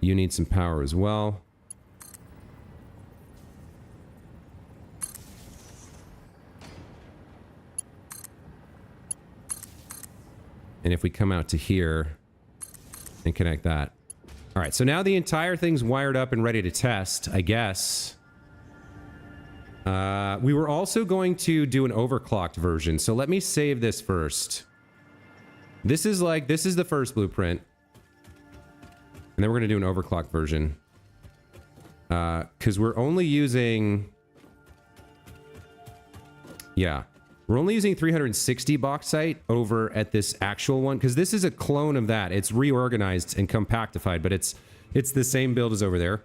A: You need some power as well. And if we come out to here and connect that. All right, so now the entire thing's wired up and ready to test, I guess. We were also going to do an overclocked version, so let me save this first. This is the first blueprint. And then we're going to do an overclocked version. Because we're only using... Yeah. We're only using 360 bauxite over at this actual one, because this is a clone of that. It's reorganized and compactified, but it's the same build as over there.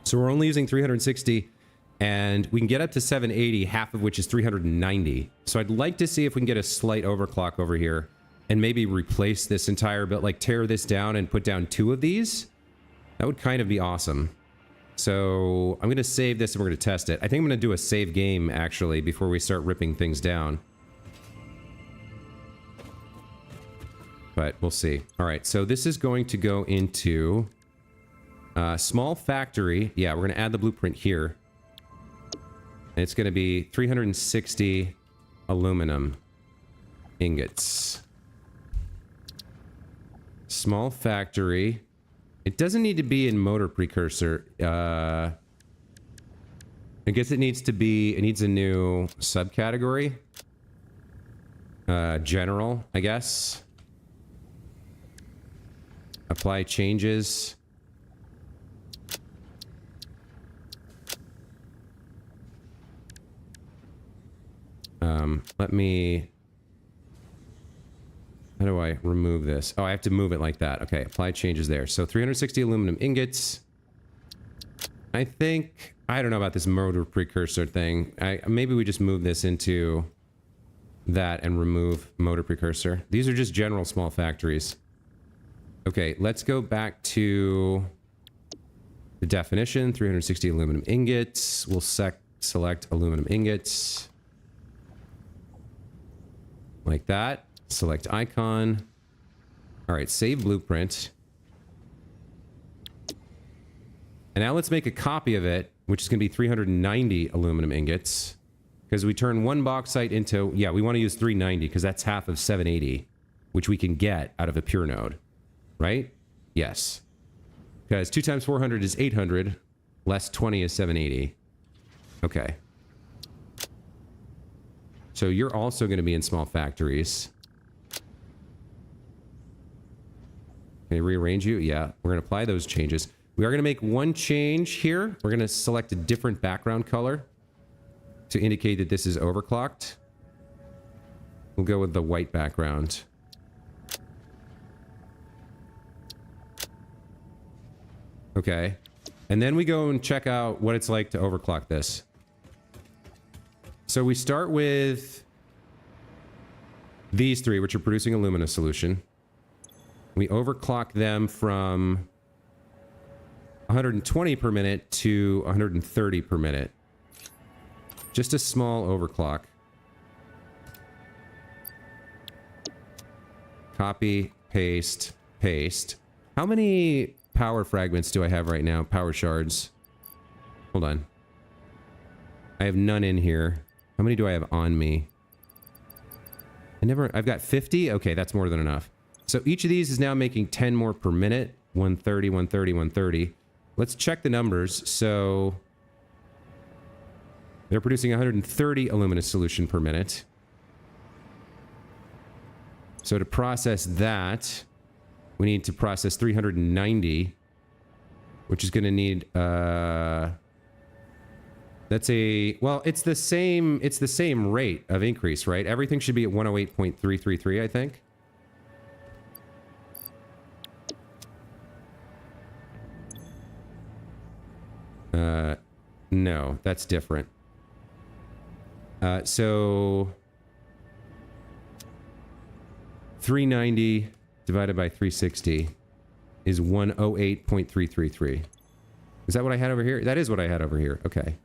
A: So we're only using 360, and we can get up to 780, half of which is 390. So I'd like to see if we can get a slight overclock over here and maybe replace this entire build, like tear this down and put down 2 of these. That would kind of be awesome. So I'm going to save this and we're going to test it. I think I'm going to do a save game, actually, before we start ripping things down. But we'll see. All right, so this is going to go into small factory. Yeah, we're going to add the blueprint here. And it's going to be 360 aluminum ingots. Small factory. It doesn't need to be in motor precursor. I guess it needs a new subcategory. General, I guess. Apply changes. Let me... How do I remove this? Oh, I have to move it like that. Okay, apply changes there. So 360 aluminum ingots. I think... I don't know about this motor precursor thing. Maybe we just move this into that and remove motor precursor. These are just general small factories. Okay, let's go back to The definition, 360 aluminum ingots. We'll select aluminum ingots. Like that. Select icon. All right, save blueprint. And now let's make a copy of it, which is going to be 390 aluminum ingots. Because we turn one bauxite into... Yeah, we want to use 390 because that's half of 780, which we can get out of a pure node. Right? Yes. Because 2 times 400 is 800, less 20 is 780. Okay. So you're also going to be in small factories. Can I rearrange you? Yeah, we're going to apply those changes. We are going to make one change here. We're going to select a different background color to indicate that this is overclocked. We'll go with the white background. Okay. And then we go and check out what it's like to overclock this. So we start with these three, which are producing alumina solution. We overclock them from 120 per minute to 130 per minute. Just a small overclock. Copy, paste, paste. How many power fragments do I have right now? Power shards. Hold on. I have none in here. How many do I have on me? I've got 50? Okay, that's more than enough. So each of these is now making 10 more per minute. 130, 130, 130. Let's check the numbers. So they're producing 130 alumina solution per minute. So to process that, we need to process 390, which is going to need, that's a, well, it's the same rate of increase, right? Everything should be at 108.333, I think. No, that's different. So 390 divided by 360 is 108.333. Is that what I had over here? That is what I had over here. Okay.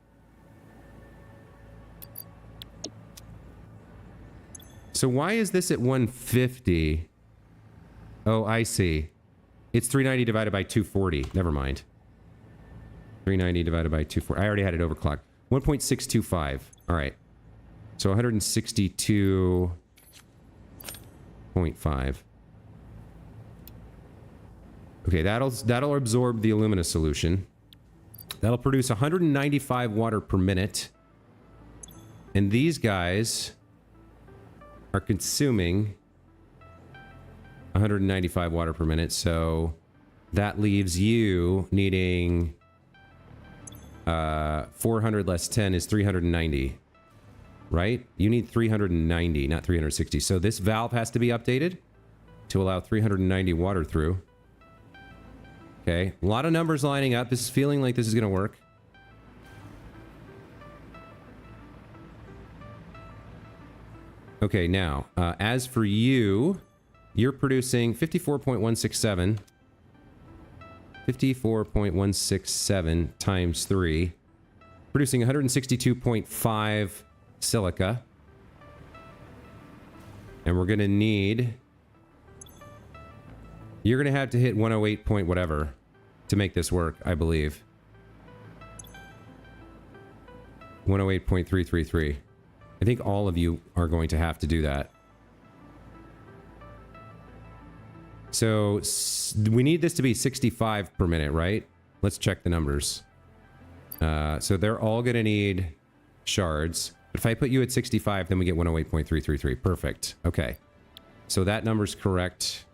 A: So why is this at 150? Oh, I see. It's 390 divided by 240. Never mind. 390 divided by 240. I already had it overclocked. 1.625. All right. So 162.5. Okay, that'll absorb the alumina solution. That'll produce 195 water per minute. And these guys are consuming 195 water per minute, so that leaves you needing 400 less 10 is 390, right? You need 390, not 360. So this valve has to be updated to allow 390 water through. Okay, a lot of numbers lining up. This is feeling like this is going to work. Okay, now, as for you, you're producing 54.167. 54.167 times 3. Producing 162.5 silica. And we're going to need... You're going to have to hit 108 point whatever to make this work, I believe. 108.333. I think all of you are going to have to do that. So we need this to be 65 per minute, right? Let's check the numbers. So they're all going to need shards. But if I put you at 65, then we get 108.333. Perfect. Okay. So that number's correct.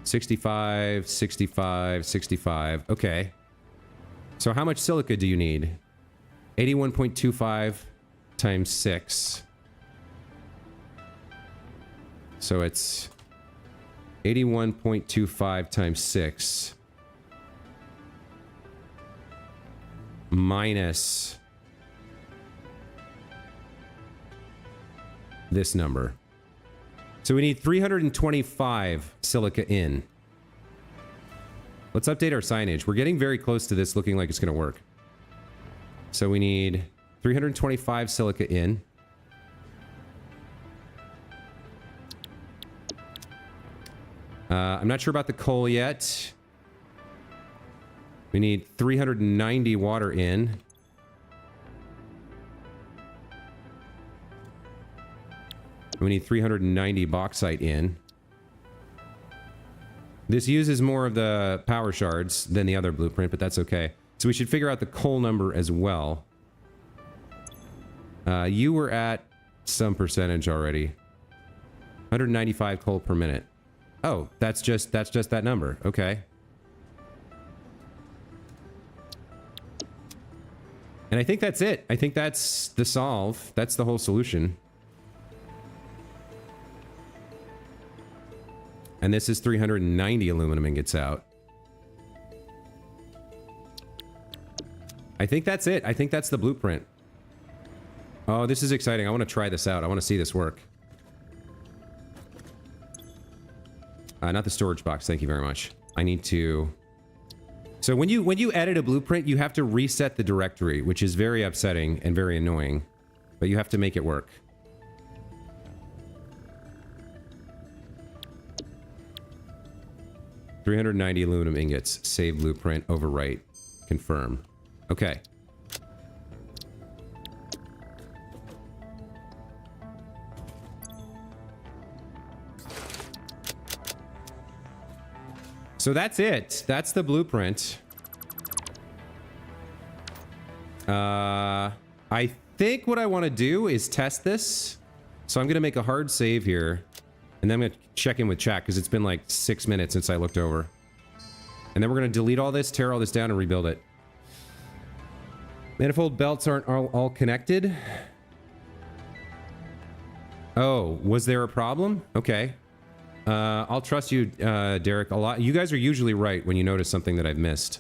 A: $65, $65, $65. Okay. So how much silica do you need? 81.25 times 6. So it's 81.25 times 6. minus this number. So we need 325 silica in. Let's update our signage. We're getting very close to this looking like it's going to work. So we need 325 silica in. I'm not sure about the coal yet. We need 390 water in. We need 390 bauxite in. This uses more of the power shards than the other blueprint, but that's okay. So we should figure out the coal number as well. You were at some percentage already. 195 coal per minute. Oh, that's just that number. Okay. And I think that's it. I think that's the solve. That's the whole solution. And this is 390 aluminum ingots out. I think that's it. I think that's the blueprint. Oh, this is exciting. I want to try this out. I want to see this work. Not the storage box. Thank you very much. I need to... So when you edit a blueprint, you have to reset the directory, which is very upsetting and very annoying. But you have to make it work. $390 aluminum ingots. Save blueprint. Overwrite. Confirm. Okay. So that's it. That's the blueprint. I think what I want to do is test this. So I'm going to make a hard save here. And then I'm going to check in with chat because it's been like 6 minutes since I looked over. And then we're going to delete all this, tear all this down, and rebuild it. Manifold belts aren't all connected. Oh, was there a problem? Okay. I'll trust you, Derek, a lot. You guys are usually right when you notice something that I've missed.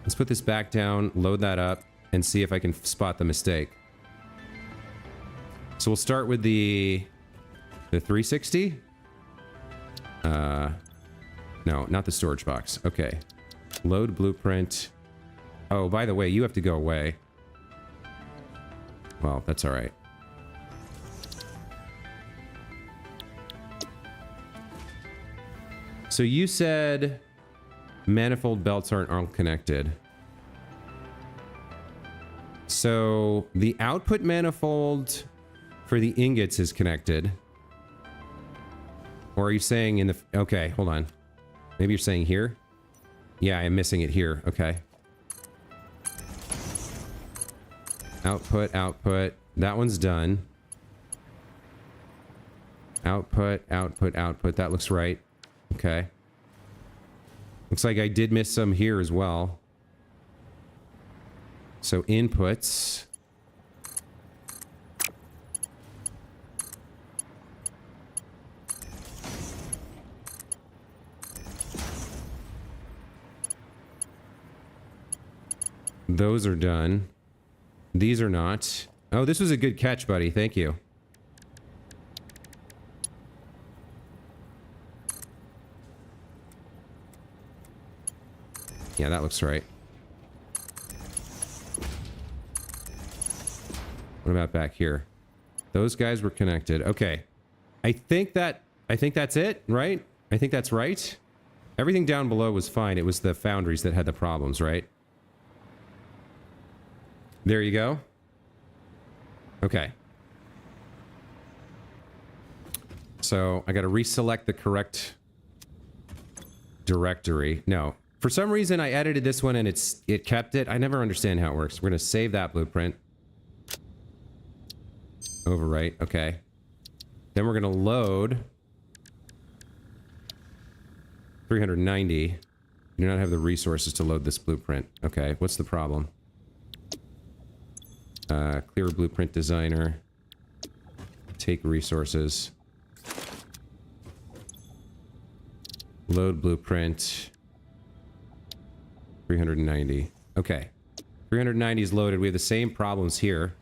A: Let's put this back down, load that up, and see if I can spot the mistake. So we'll start with the 360. No, not the storage box. Okay. Load blueprint. Oh, by the way, you have to go away. Well, that's all right. So you said manifold belts aren't all connected. So the output manifold for the ingots is connected. Or are you saying in the... Okay, hold on. Maybe you're saying here? Yeah, I'm missing it here. Okay. Output, output. That one's done. Output, output, output. That looks right. Okay. Looks like I did miss some here as well. So inputs. Those are done. These are not. Oh, this was a good catch, buddy. Thank you. Yeah, that looks right. What about back here? Those guys were connected. Okay. I think that's it, right? I think that's right. Everything down below was fine. It was the foundries that had the problems, right? There you go. Okay. So I got to reselect the correct directory. No. For some reason, I edited this one and it kept it. I never understand how it works. We're going to save that blueprint. Overwrite. Okay. Then we're going to load 390. We do not have the resources to load this blueprint. Okay. What's the problem? Clear blueprint designer. Take resources. Load blueprint. 390. Okay. 390 is loaded. We have the same problems here.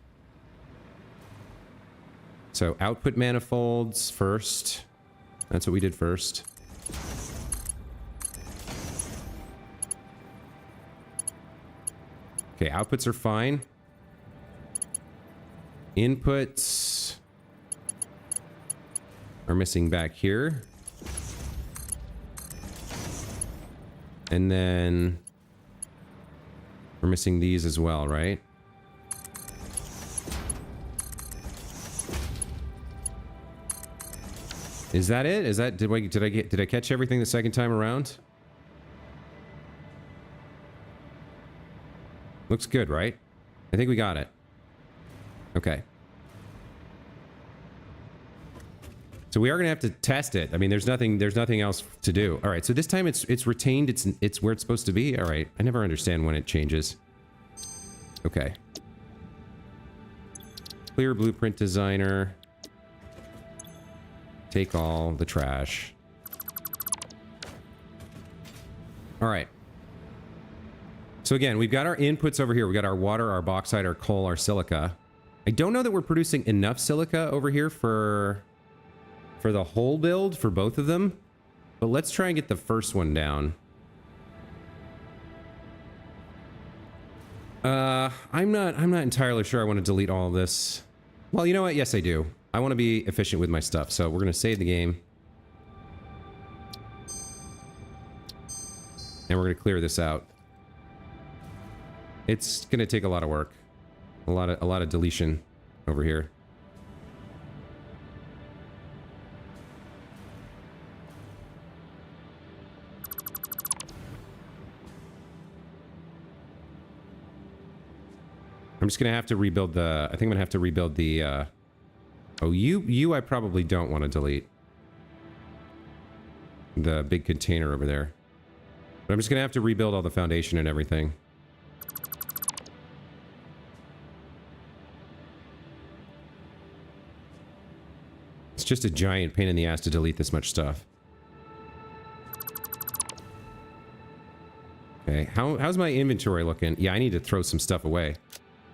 A: So output manifolds first. That's what we did first. Okay, outputs are fine. Inputs are missing back here. And then we're missing these as well, right? Is that it? Is that did I catch everything the second time around? Looks good, right? I think we got it. Okay. So we are gonna have to test it. I mean, there's nothing else to do. All right. So this time it's retained. It's where it's supposed to be. All right. I never understand when it changes. Okay. Clear blueprint designer. Take all the trash. All right. So again, we've got our inputs over here. We got our water, our bauxite, our coal, our silica. I don't know that we're producing enough silica over here for the whole build for both of them, but let's try and get the first one down. I'm not entirely sure I want to delete all of this. Well, you know what? Yes, I do. I want to be efficient with my stuff, so we're going to save the game. And we're going to clear this out. It's going to take a lot of work. A lot of deletion over here. I'm just going to have to rebuild the... I think I'm going to have to rebuild the... Oh, you I probably don't want to delete. The big container over there. But I'm just going to have to rebuild all the foundation and everything. It's just a giant pain in the ass to delete this much stuff. Okay, how's my inventory looking? Yeah, I need to throw some stuff away.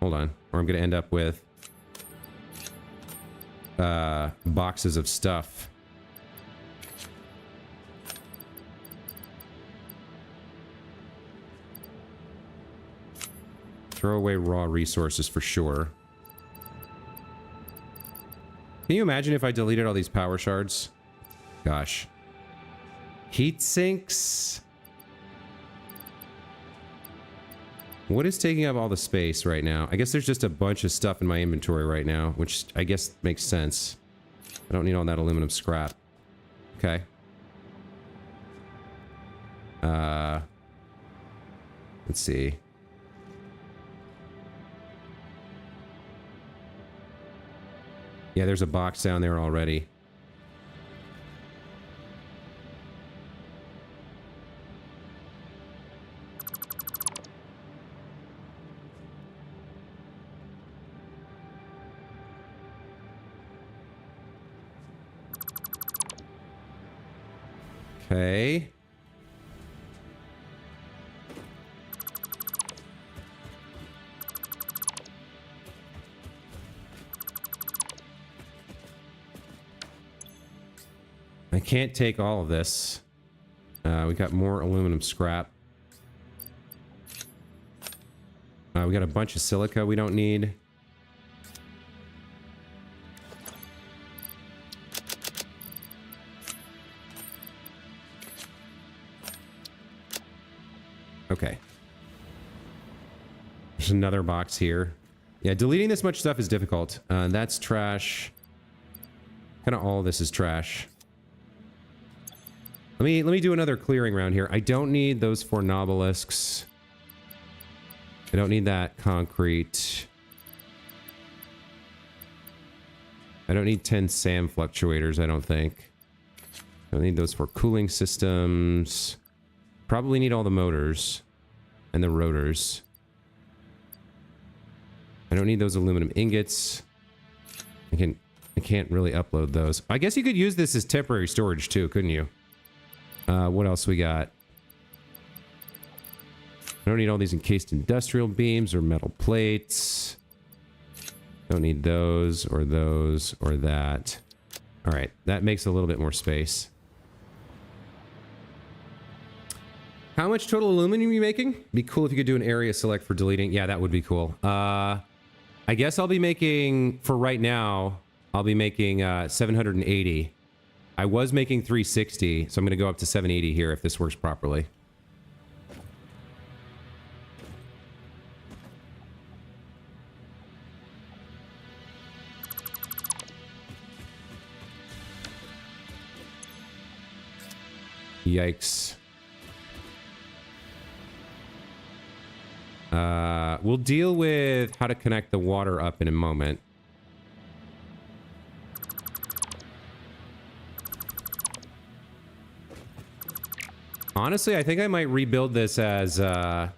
A: Hold on, or I'm going to end up with boxes of stuff. Throw away raw resources for sure. Can you imagine if I deleted all these power shards? Gosh. Heat sinks. What is taking up all the space right now? I guess there's just a bunch of stuff in my inventory right now, which I guess makes sense. I don't need all that aluminum scrap. Okay. Let's see. Yeah, there's a box down there already. Okay. I can't take all of this. We got more aluminum scrap. We got a bunch of silica we don't need. Okay. There's another box here. Yeah, deleting this much stuff is difficult. That's trash. Kind of all of this is trash. Let me do another clearing round here. I don't need those 4 nobelisks. I don't need that concrete. I don't need 10 SAM fluctuators, I don't think. I don't need those 4 cooling systems. Probably need all the motors and the rotors. I don't need those aluminum ingots. I can't really upload those. I guess you could use this as temporary storage too, couldn't you? What else we got? I don't need all these encased industrial beams or metal plates. Don't need those or that. All right, that makes a little bit more space. How much total aluminum are you making? Be cool if you could do an area select for deleting. Yeah, that would be cool. I guess I'll be making, for right now, I'll be making 780. I was making 360, so I'm going to go up to 780 here if this works properly. Yikes. We'll deal with how to connect the water up in a moment. Honestly, I think I might rebuild this as... I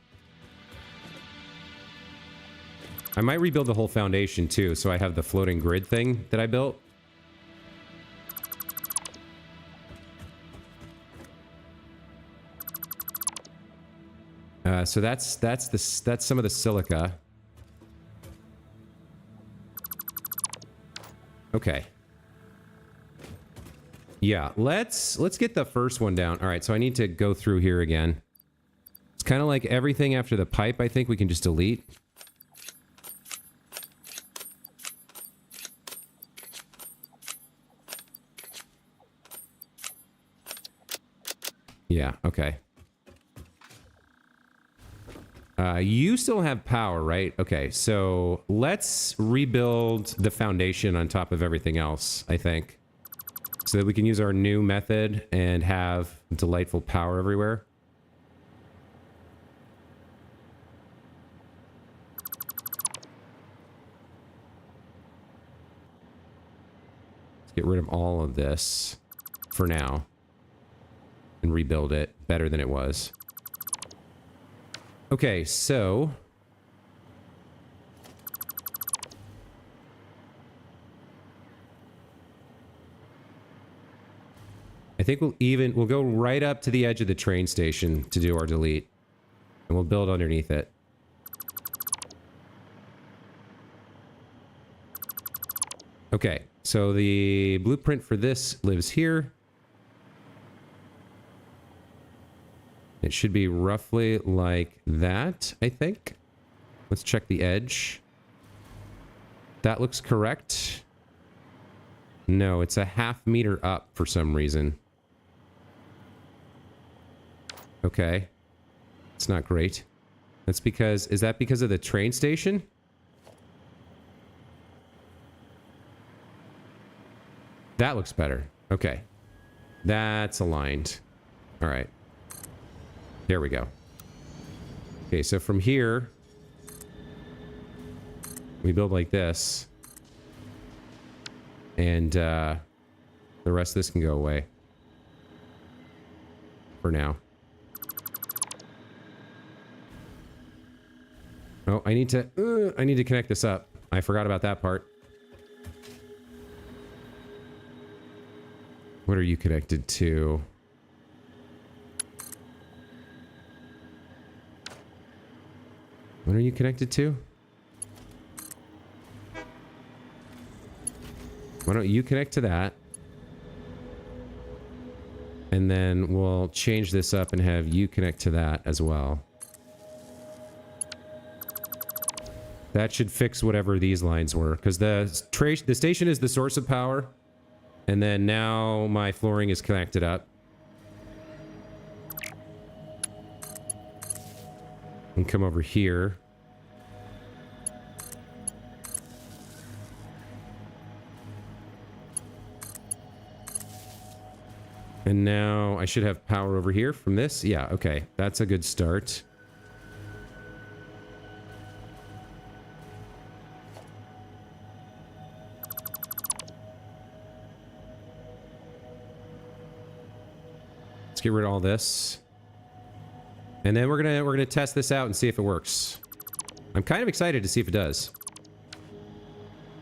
A: might rebuild the whole foundation too, so I have the floating grid thing that I built. So that's some of the silica. Okay. Yeah, let's get the first one down. All right, so I need to go through here again. It's kind of like everything after the pipe, I think we can just delete. Yeah, okay. You still have power, right? Okay, so let's rebuild the foundation on top of everything else, I think. So that we can use our new method and have delightful power everywhere. Let's get rid of all of this for now and rebuild it better than it was. Okay, so I think we'll go right up to the edge of the train station to do our delete, and we'll build underneath it. Okay, so the blueprint for this lives here. It should be roughly like that, I think. Let's check the edge. That looks correct. No, it's a ½ meter up for some reason. Okay. It's not great. That's because... Is that because of the train station? That looks better. Okay. That's aligned. All right. There we go. Okay, so from here, we build like this. And the rest of this can go away. For now. Oh, I need to connect this up. I forgot about that part. What are you connected to? What are you connected to? Why don't you connect to that? And then we'll change this up and have you connect to that as well. That should fix whatever these lines were, because the station is the source of power, and then now my flooring is connected up. And come over here. And now I should have power over here from this. Yeah, okay. That's a good start. Let's get rid of all this. And then we're gonna test this out and see if it works. I'm kind of excited to see if it does.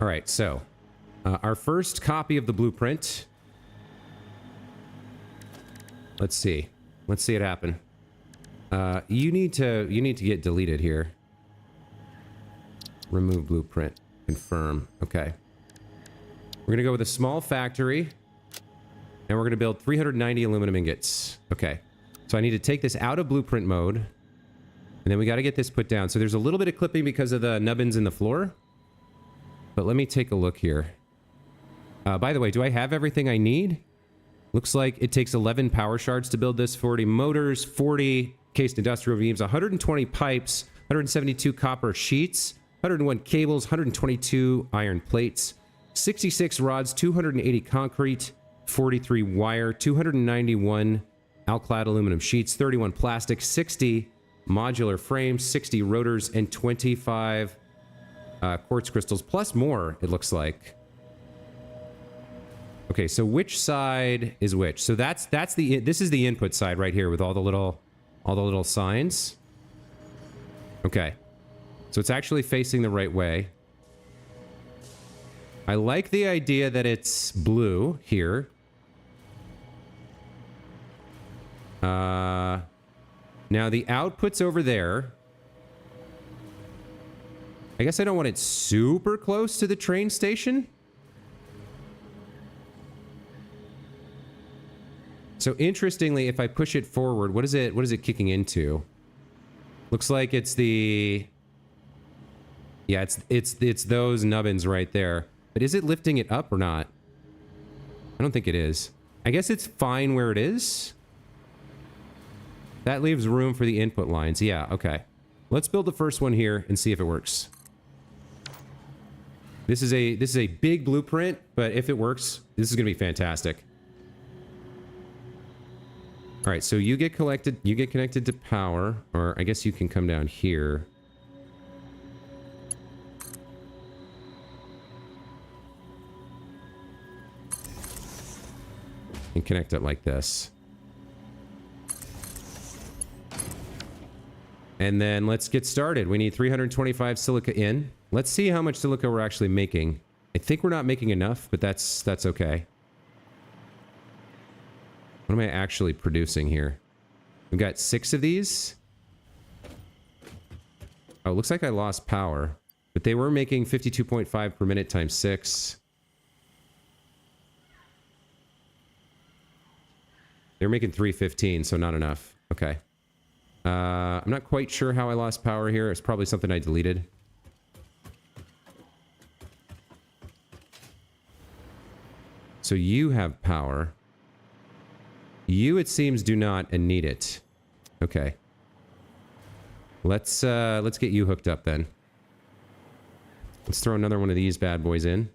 A: All right, so our first copy of the blueprint. Let's see. Let's see it happen. You need to get deleted here. Remove blueprint. Confirm. Okay. We're gonna go with a small factory, and we're gonna build 390 aluminum ingots. Okay. So I need to take this out of blueprint mode, and then we got to get this put down. So there's a little bit of clipping because of the nubbins in the floor, but let me take a look here. By the way, do I have everything I need? Looks like it takes 11 power shards to build this, 40 motors, 40 cased industrial beams, 120 pipes, 172 copper sheets, 101 cables, 122 iron plates, 66 rods, 280 concrete, 43 wire, 291 alclad aluminum sheets, 31 plastic, 60 modular frames, 60 rotors, and 25 quartz crystals, plus more, it looks like. Okay, so which side is which? So this is the input side right here with all the little signs. Okay. So it's actually facing the right way. I like the idea that it's blue here. Now the output's over there. I guess I don't want it super close to the train station. So interestingly, if I push it forward, what is it kicking into? Looks like it's the... Yeah, it's those nubbins right there. But is it lifting it up or not? I don't think it is. I guess it's fine where it is. That leaves room for the input lines. Yeah, okay. Let's build the first one here and see if it works. This is a big blueprint, but if it works, this is going to be fantastic. All right, so you get connected to power, or I guess you can come down here. And connect it like this. And then let's get started. We need 325 silica in. Let's see how much silica we're actually making. I think we're not making enough, but that's okay. What am I actually producing here? We've got 6 of these. Oh, it looks like I lost power. But they were making 52.5 per minute times 6. They're making 315, so not enough. Okay. I'm not quite sure how I lost power here. It's probably something I deleted. So you have power. You, it seems, do not and need it. Okay. Let's get you hooked up then. Let's throw another one of these bad boys in.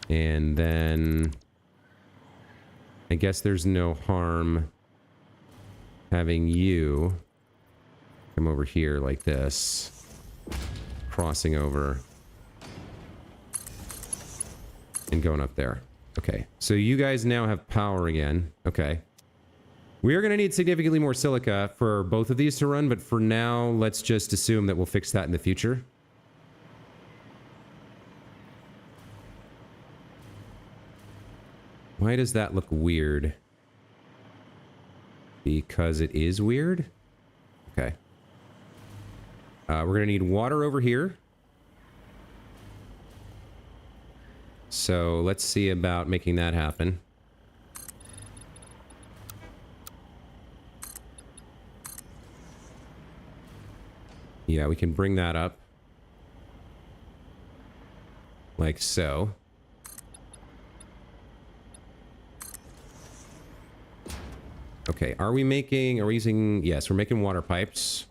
A: And then I guess there's no harm having you come over here like this. Crossing over. And going up there. Okay. So you guys now have power again. Okay. We are going to need significantly more silica for both of these to run, but for now, let's just assume that we'll fix that in the future. Why does that look weird? Because it is weird? Okay. We're going to need water over here. So let's see about making that happen. Yeah, we can bring that up. Like so. Okay, are we using, yes, we're making water pipes.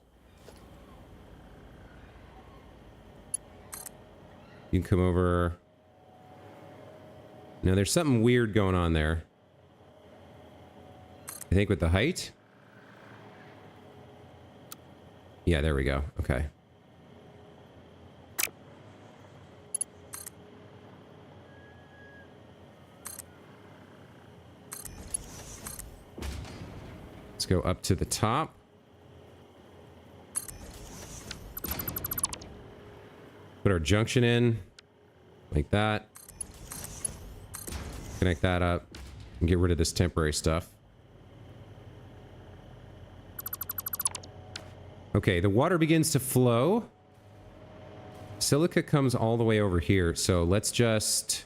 A: You can come over. Now there's something weird going on there. I think with the height. Yeah, there we go. Okay. Let's go up to the top. Put our junction in. Like that. Connect that up and get rid of this temporary stuff. Okay, the water begins to flow. Silica comes all the way over here, so let's just,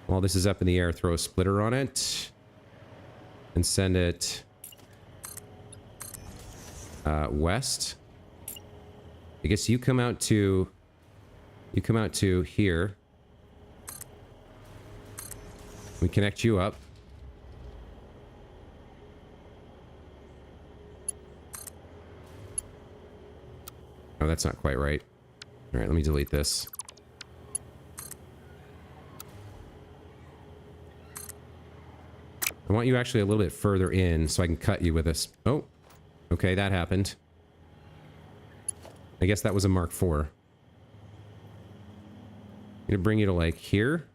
A: while this is up in the air, throw a splitter on it and send it west. I guess you come out to here. We connect you up. Oh, that's not quite right. All right, let me delete this. I want you actually a little bit further in so I can cut you with this. Oh, okay, that happened. I guess that was a Mark IV. I'm gonna bring you to like here.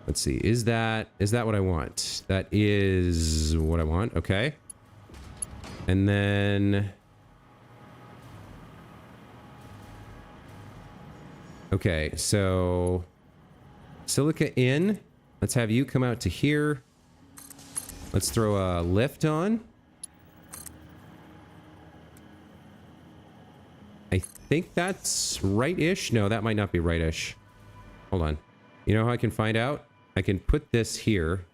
A: Let's see, is that what I want? That is what I want, okay. And then... Okay, so... Silica in. Let's have you come out to here. Let's throw a lift on. I think that's right-ish. No, that might not be right-ish. Hold on. You know how I can find out? I can put this here.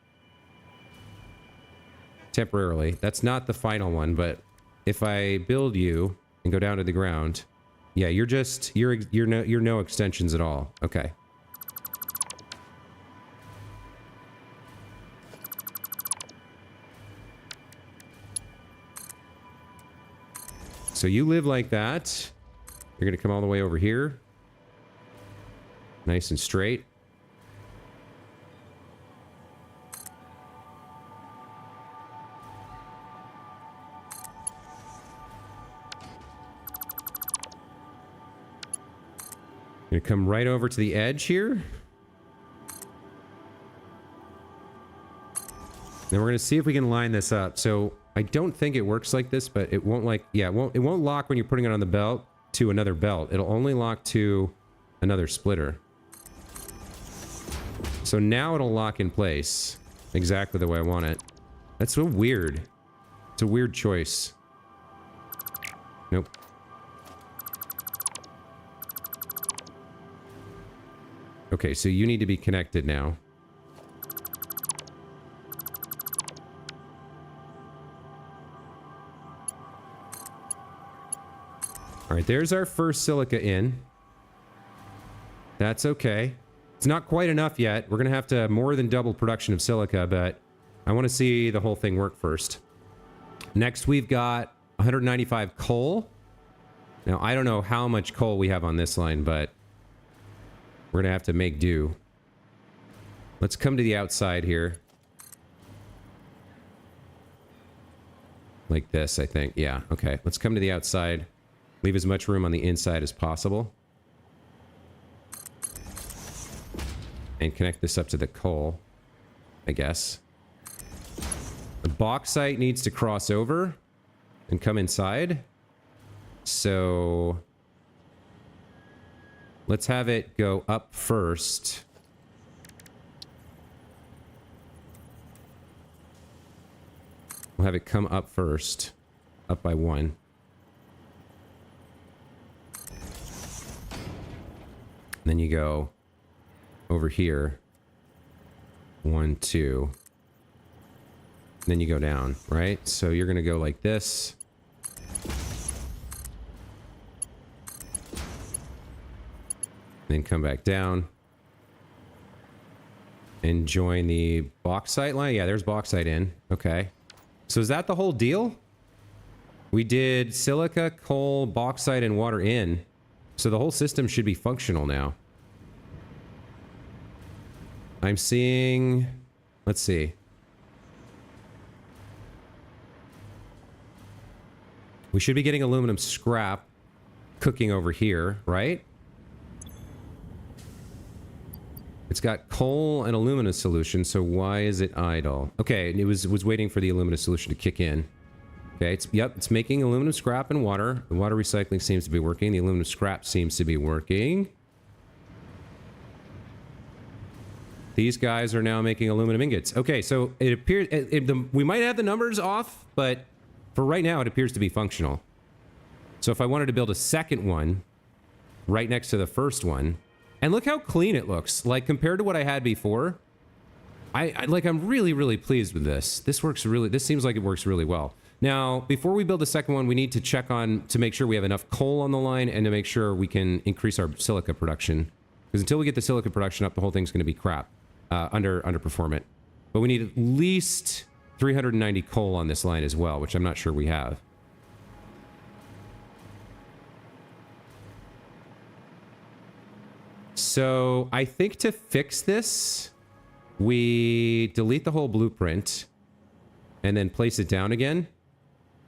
A: Temporarily. That's not the final one, but if I build you and go down to the ground... Yeah, you're no extensions at all. Okay. So you live like that. You're gonna come all the way over here. Nice and straight. Gonna come right over to the edge here. Then we're gonna see if we can line this up. So I don't think it works like this, but it won't like, yeah, it won't lock when you're putting it on the belt to another belt. It'll only lock to another splitter. So now it'll lock in place exactly the way I want it. That's so weird. It's a weird choice. Nope. Okay, so you need to be connected now. All right, there's our first silica in. That's okay. It's not quite enough yet. We're going to have to more than double production of silica, but I want to see the whole thing work first. Next, we've got 195 coal. Now, I don't know how much coal we have on this line, but we're going to have to make do. Let's come to the outside here. Like this, I think. Yeah, okay. Let's come to the outside. Leave as much room on the inside as possible. And connect this up to the coal, I guess. The bauxite needs to cross over and come inside. So... let's have it go up first. We'll have it come up first. Up by 1. Then you go over here. 1, 2. Then you go down, right? So you're going to go like this. Then come back down. And join the bauxite line. Yeah, there's bauxite in. Okay. So is that the whole deal? We did silica, coal, bauxite, and water in. So the whole system should be functional now. I'm seeing... let's see. We should be getting aluminum scrap cooking over here, right? It's got coal and alumina solution, so why is it idle? Okay, it was waiting for the alumina solution to kick in. Okay, it's making aluminum scrap and water. The water recycling seems to be working. The aluminum scrap seems to be working. These guys are now making aluminum ingots. Okay, so it appears... we might have the numbers off, but for right now, it appears to be functional. So if I wanted to build a second one right next to the first one... And look how clean it looks. Like, compared to what I had before, I'm really, really pleased with this. This seems like it works really well. Now, before we build the second one, we need to check to make sure we have enough coal on the line and to make sure we can increase our silica production. Because until we get the silica production up, the whole thing's going to be crap, underperform it. But we need at least 390 coal on this line as well, which I'm not sure we have. So I think to fix this, we delete the whole blueprint and then place it down again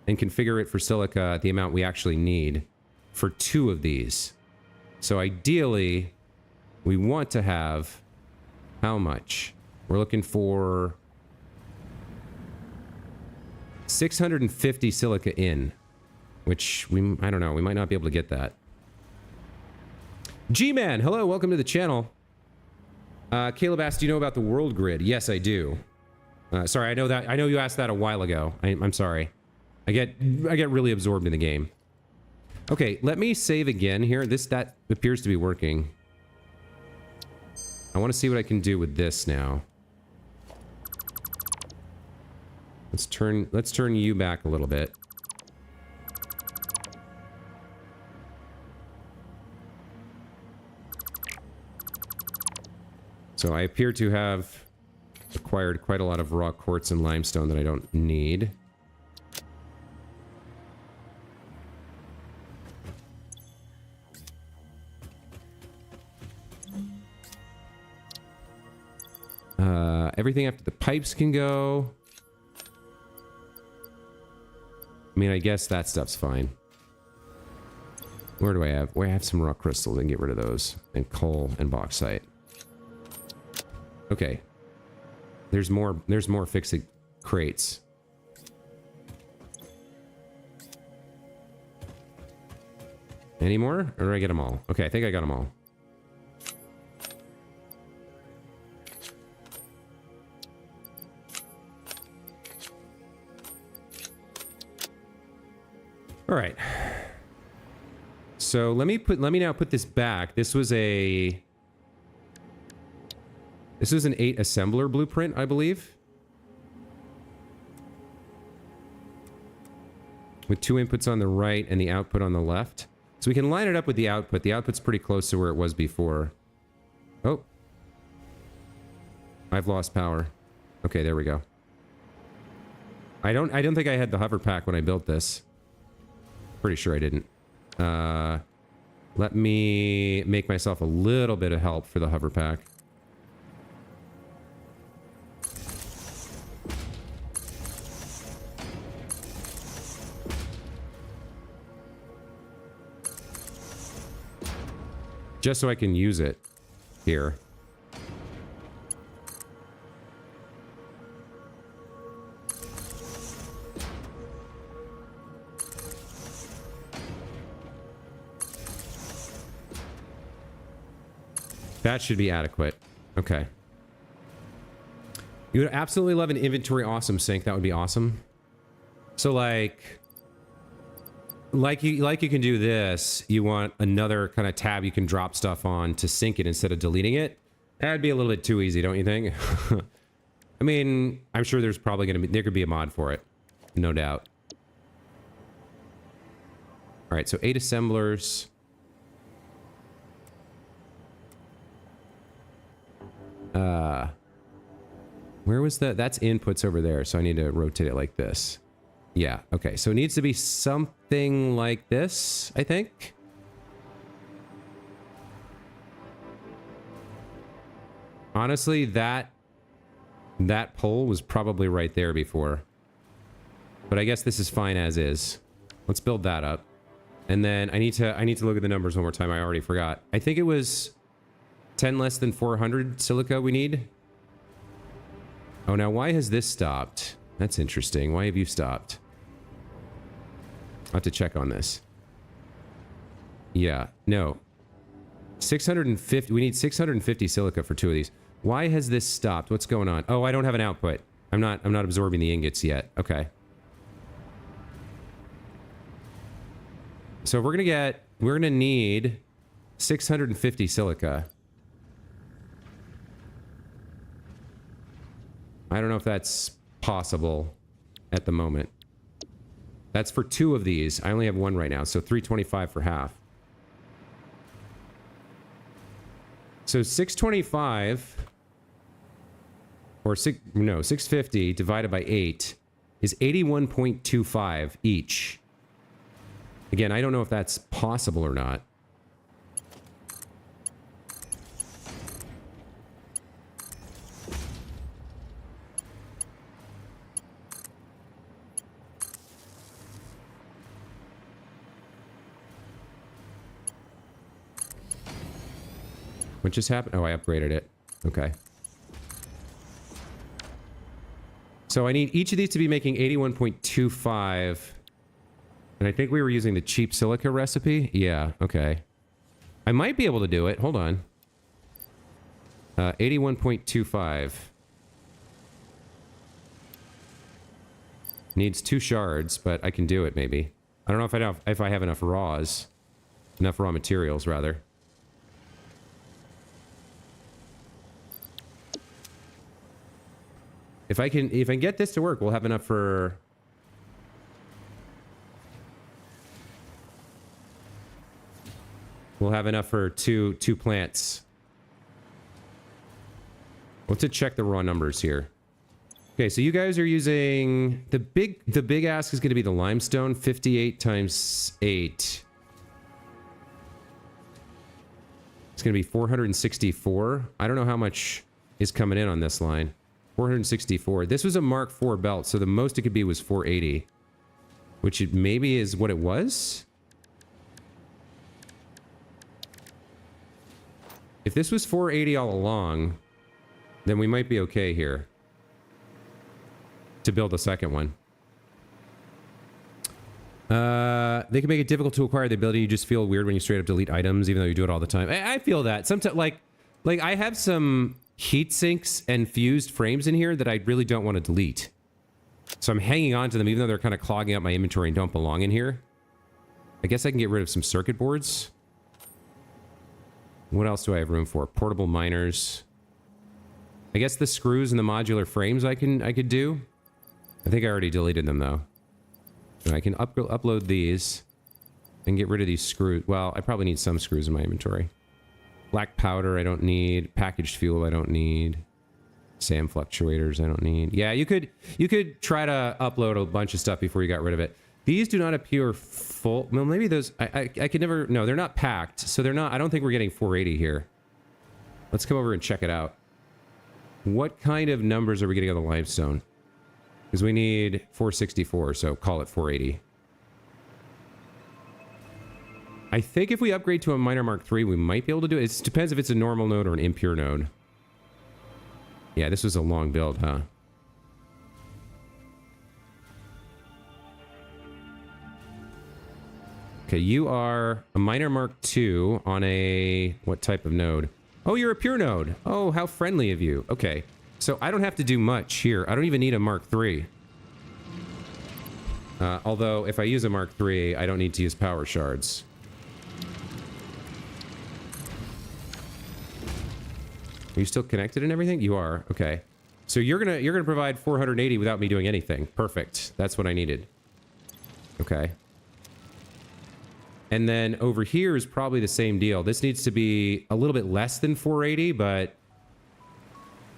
A: and configure it for silica, the amount we actually need for 2 of these. So ideally, we want to have how much? We're looking for 650 silica in, which I don't know, we might not be able to get that. G-Man, hello, welcome to the channel. Caleb asked, do you know about the world grid? Yes, I do. Sorry, I know you asked that a while ago. I'm sorry. I get really absorbed in the game. Okay, let me save again here. That appears to be working. I want to see what I can do with this now. Let's turn you back a little bit. So I appear to have acquired quite a lot of raw quartz and limestone that I don't need. Everything after the pipes can go. I mean, I guess that stuff's fine. Where do I have? Well, I have some rock crystals and get rid of those. And coal and bauxite. Okay. There's more fixing crates. Any more? Or did I get them all? Okay, I think I got them all. All right. So let me now put this back. This was an 8 assembler blueprint, I believe. With 2 inputs on the right and the output on the left. So we can line it up with the output. The output's pretty close to where it was before. Oh. I've lost power. Okay, there we go. I don't think I had the hover pack when I built this. Pretty sure I didn't. Let me make myself a little bit of help for the hover pack. Just so I can use it here. That should be adequate. Okay. You would absolutely love an inventory awesome sync. That would be awesome. So like you can do this. You want another kind of tab you can drop stuff on to sync it instead of deleting it. That'd be a little bit too easy, don't you think? I mean, I'm sure there could be a mod for it. No doubt. All right, so 8 assemblers. Where was that's inputs over there, so I need to rotate it like this. Yeah, okay, so it needs to be something like this, I think. Honestly, that pole was probably right there before. But I guess this is fine as is. Let's build that up. And then I need to look at the numbers one more time. I already forgot. I think it was 10 less than 400 silica we need. Oh, now why has this stopped? That's interesting. Why have you stopped? I'll have to check on this. Yeah, no. 650. We need 650 silica for 2 of these. Why has this stopped? What's going on? Oh, I don't have an output. I'm not absorbing the ingots yet. Okay. So we're gonna need 650 silica. I don't know if that's possible at the moment. That's for 2 of these. I only have 1 right now, so 325 for half. So 625 or 650 divided by 8 is 81.25 each. Again, I don't know if that's possible or not. What just happened? Oh, I upgraded it. Okay. So I need each of these to be making 81.25. And I think we were using the cheap silica recipe. Yeah, okay. I might be able to do it. Hold on. 81.25. Needs 2 shards, but I can do it maybe. I don't know if I have enough raws. Enough raw materials, rather. If I can get this to work, we'll have enough for... We'll have enough for two plants. Let's check the raw numbers here. Okay, so you guys are using... The big ask is going to be the limestone. 58 times 8. It's going to be 464. I don't know how much is coming in on this line. 464. This was a Mark IV belt, so the most it could be was 480. Which it maybe is what it was? If this was 480 all along, then we might be okay here. To build a second one. They can make it difficult to acquire the ability. You just feel weird when you straight up delete items, even though you do it all the time. I feel that. Sometimes, like I have some heat sinks and fused frames in here that I really don't want to delete. So I'm hanging on to them, even though they're kind of clogging up my inventory and don't belong in here. I guess I can get rid of some circuit boards. What else do I have room for? Portable miners. I guess the screws and the modular frames I could do. I think I already deleted them though. And I can upload these and get rid of these screws. Well, I probably need some screws in my inventory. Black powder I don't need. Packaged fuel I don't need. SAM fluctuators I don't need. Yeah, you could try to upload a bunch of stuff before you got rid of it. These do not appear full. Well, maybe those... I could never... No, they're not packed. So they're not... I don't think we're getting 480 here. Let's come over and check it out. What kind of numbers are we getting on the limestone? Because we need 464, so call it 480. I think if we upgrade to a miner Mark III, we might be able to do it. It depends if it's a normal node or an impure node. Yeah, this was a long build, huh? Okay, you are a miner Mark II on a... What type of node? Oh, you're a pure node. Oh, how friendly of you. Okay, so I don't have to do much here. I don't even need a Mark III. Although, if I use a Mark III, I don't need to use power shards. Are you still connected and everything? You are. Okay. So you're gonna provide 480 without me doing anything. Perfect. That's what I needed. Okay. And then over here is probably the same deal. This needs to be a little bit less than 480, but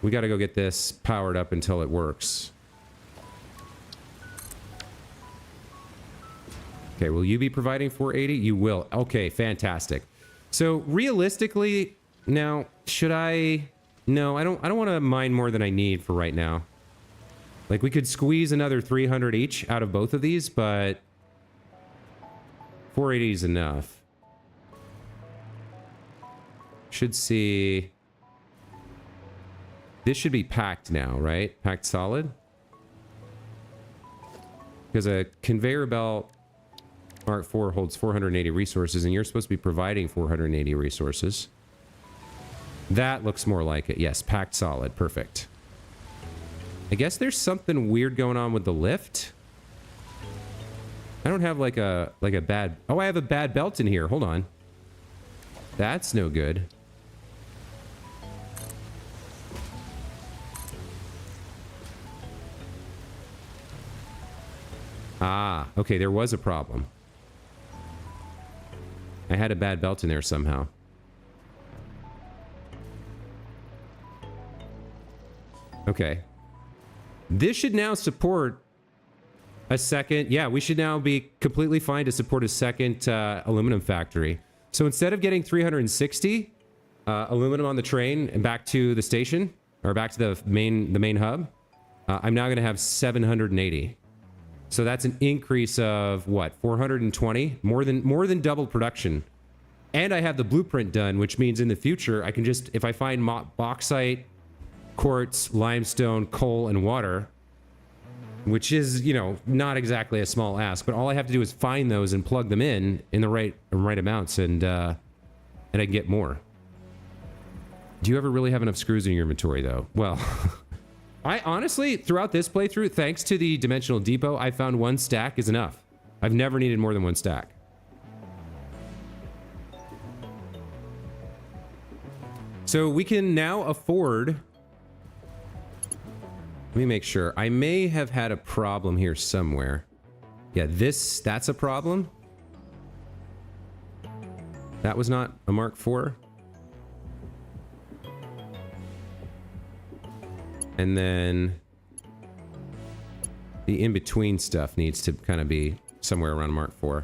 A: we got to go get this powered up until it works. Okay, will you be providing 480? You will. Okay, fantastic. So realistically, now should I? No, I don't want to mine more than I need for right now. Like we could squeeze another 300 each out of both of these, but 480 is enough. Should see. This should be packed now, right? Packed solid. Because a conveyor belt Mark IV holds 480 resources, and you're supposed to be providing 480 resources. That looks more like it. Yes, packed solid. Perfect. I guess there's something weird going on with the lift. I don't have like a bad... Oh, I have a bad belt in here. Hold on. That's no good. Ah, okay, there was a problem. I had a bad belt in there somehow. Okay. This should now support a second... Yeah, we should now be completely fine to support a second aluminum factory. So instead of getting 360 aluminum on the train and back to the station, or back to the main hub, I'm now going to have 780. So that's an increase of what, 420? More than double production. And I have the blueprint done, which means in the future I can just, if I find bauxite, quartz, limestone, coal, and water, which is, you know, not exactly a small ask, but all I have to do is find those and plug them in the right amounts, and I can get more. Do you ever really have enough screws in your inventory, though? Well, I honestly, throughout this playthrough, thanks to the Dimensional Depot, I found one stack is enough. I've never needed more than one stack. So we can now afford... Let me make sure. I may have had a problem here somewhere. Yeah, that's a problem. That was not a Mark IV. And then the in-between stuff needs to kind of be somewhere around Mark IV.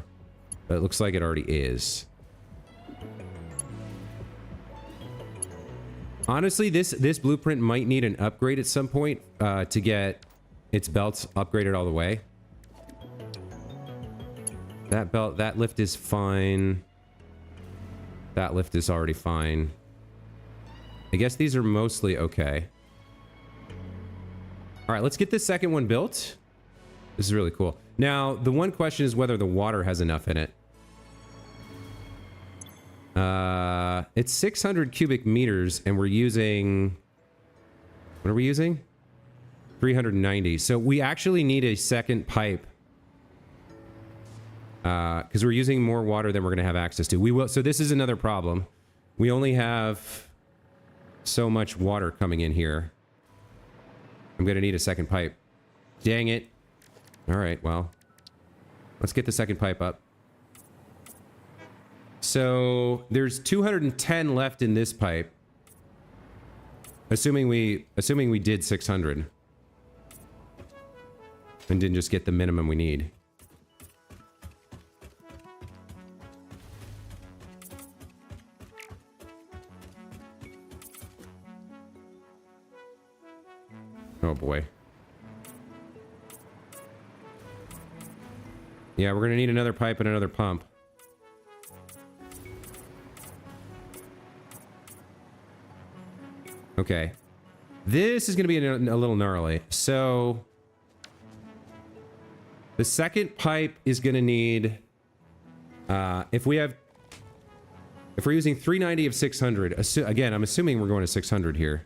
A: But it looks like it already is. Honestly, this blueprint might need an upgrade at some point to get its belts upgraded all the way. That lift is fine. That lift is already fine. I guess these are mostly okay. All right, let's get this second one built. This is really cool. Now, the one question is whether the water has enough in it. It's 600 cubic meters, and we're using... What are we using? 390. So we actually need a second pipe. Because we're using more water than we're going to have access to. We will. So this is another problem. We only have so much water coming in here. I'm going to need a second pipe. Dang it. All right, well. Let's get the second pipe up. So there's 210 left in this pipe. Assuming we did 600. And didn't just get the minimum we need. Oh boy. Yeah, we're gonna need another pipe and another pump. Okay. This is gonna be a little gnarly. So... the second pipe is gonna need... if we're using 390 of 600... again, I'm assuming we're going to 600 here.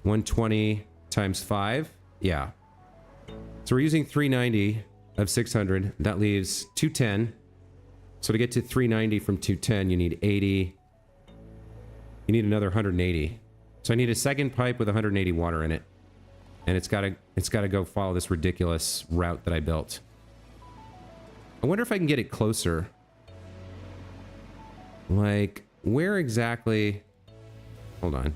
A: 120... times 5? Yeah. So we're using 390 of 600. That leaves 210. So to get to 390 from 210, you need 80. You need another 180. So I need a second pipe with 180 water in it. And it's gotta go follow this ridiculous route that I built. I wonder if I can get it closer. Like, where exactly... Hold on.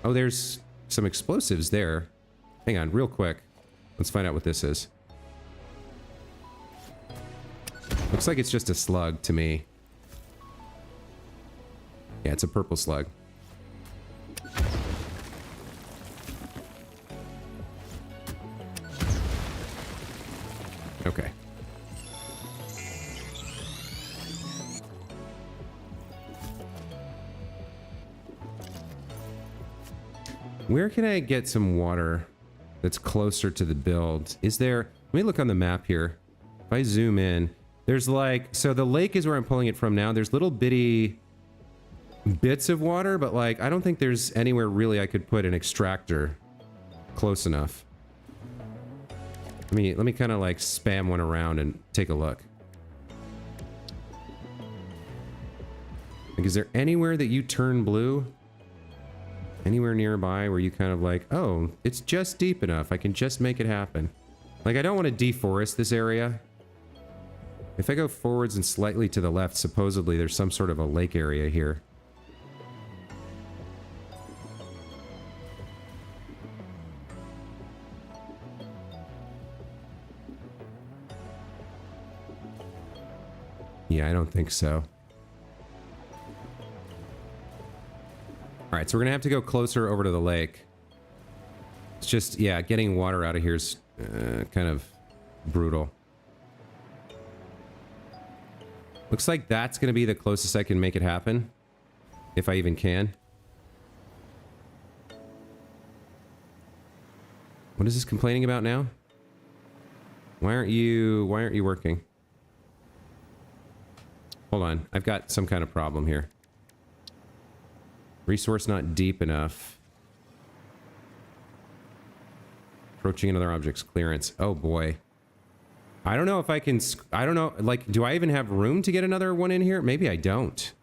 A: Oh, there's... some explosives there. Hang on, real quick. Let's find out what this is. Looks like it's just a slug to me. Yeah, it's a purple slug. Okay. Where can I get some water that's closer to the build? Is there... Let me look on the map here. If I zoom in, there's like... So the lake is where I'm pulling it from now. There's little bitty bits of water, but like, I don't think there's anywhere really I could put an extractor close enough. Let me kind of like spam one around and take a look. Like, is there anywhere that you turn blue? Anywhere nearby where you kind of like, oh, it's just deep enough. I can just make it happen. Like, I don't want to deforest this area. If I go forwards and slightly to the left, supposedly there's some sort of a lake area here. Yeah, I don't think so. Alright, so we're gonna have to go closer over to the lake. It's just, yeah, getting water out of here is kind of brutal. Looks like that's gonna be the closest I can make it happen. If I even can. What is this complaining about now? Why aren't you working? Hold on, I've got some kind of problem here. Resource not deep enough. Approaching another object's clearance. Oh boy. I don't know if I can... I don't know, like, do I even have room to get another one in here? Maybe I don't.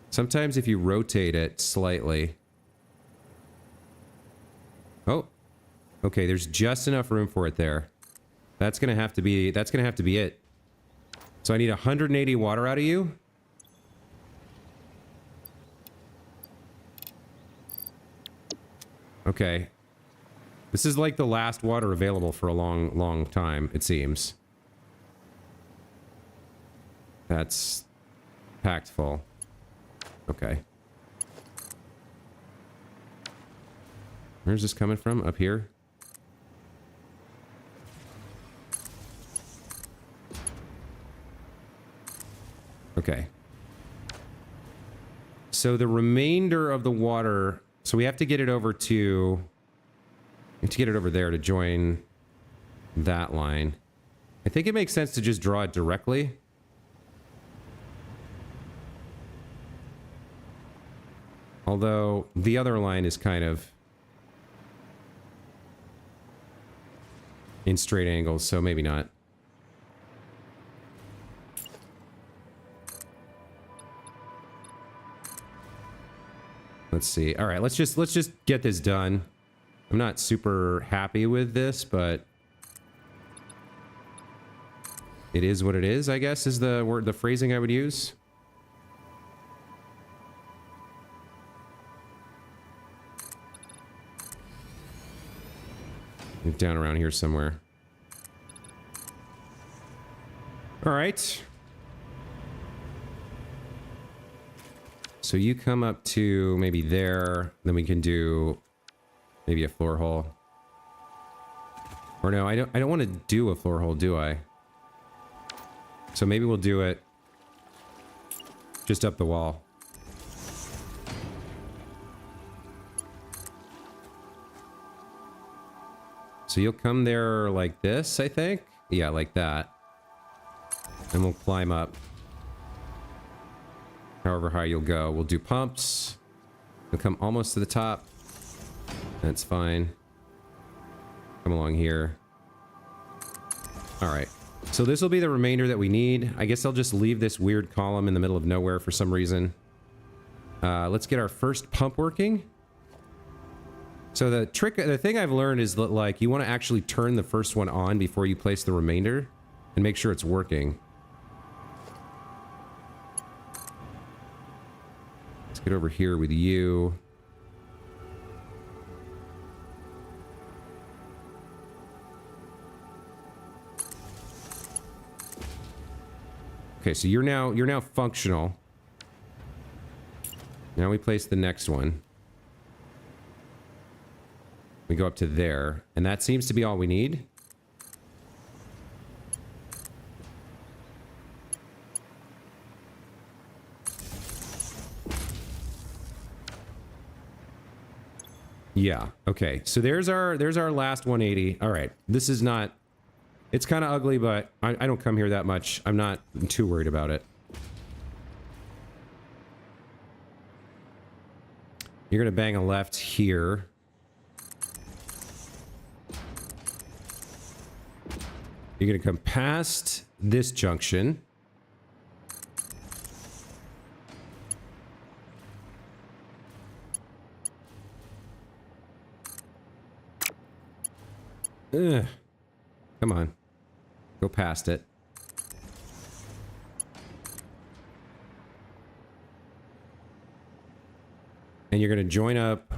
A: Sometimes if you rotate it slightly... Oh. Okay, there's just enough room for it there. That's gonna have to be it. So I need 180 water out of you. Okay. This is like the last water available for a long, long time, it seems. That's packed full. Okay. Where's this coming from? Up here? Okay. So the remainder of the water... So we have to get it over to... We have to get it over there to join that line. I think it makes sense to just draw it directly. Although the other line is kind of in straight angles, so maybe not. Let's see. All right, let's just get this done. I'm not super happy with this, but it is what it is, I guess, is the word, the phrasing I would use. Down around here somewhere. All right. So you come up to maybe there, then we can do maybe a floor hole. Or no, I don't want to do a floor hole, do I? So maybe we'll do it just up the wall. So you'll come there like this, I think? Yeah, like that. And we'll climb up. However high you'll go. We'll do pumps. You'll come almost to the top. That's fine. Come along here. Alright. So this will be the remainder that we need. I guess I'll just leave this weird column in the middle of nowhere for some reason. Let's get our first pump working. So the thing I've learned is that, like, you want to actually turn the first one on before you place the remainder and make sure it's working. Let's get over here with you. Okay, so you're now functional. Now we place the next one. We go up to there, and that seems to be all we need. Yeah, okay. So there's our last 180. All right. This is not It's kind of ugly, but I don't come here that much. I'm not too worried about it. You're going to bang a left here. You're going to come past this junction. Ugh. Come on. Go past it. And you're going to join up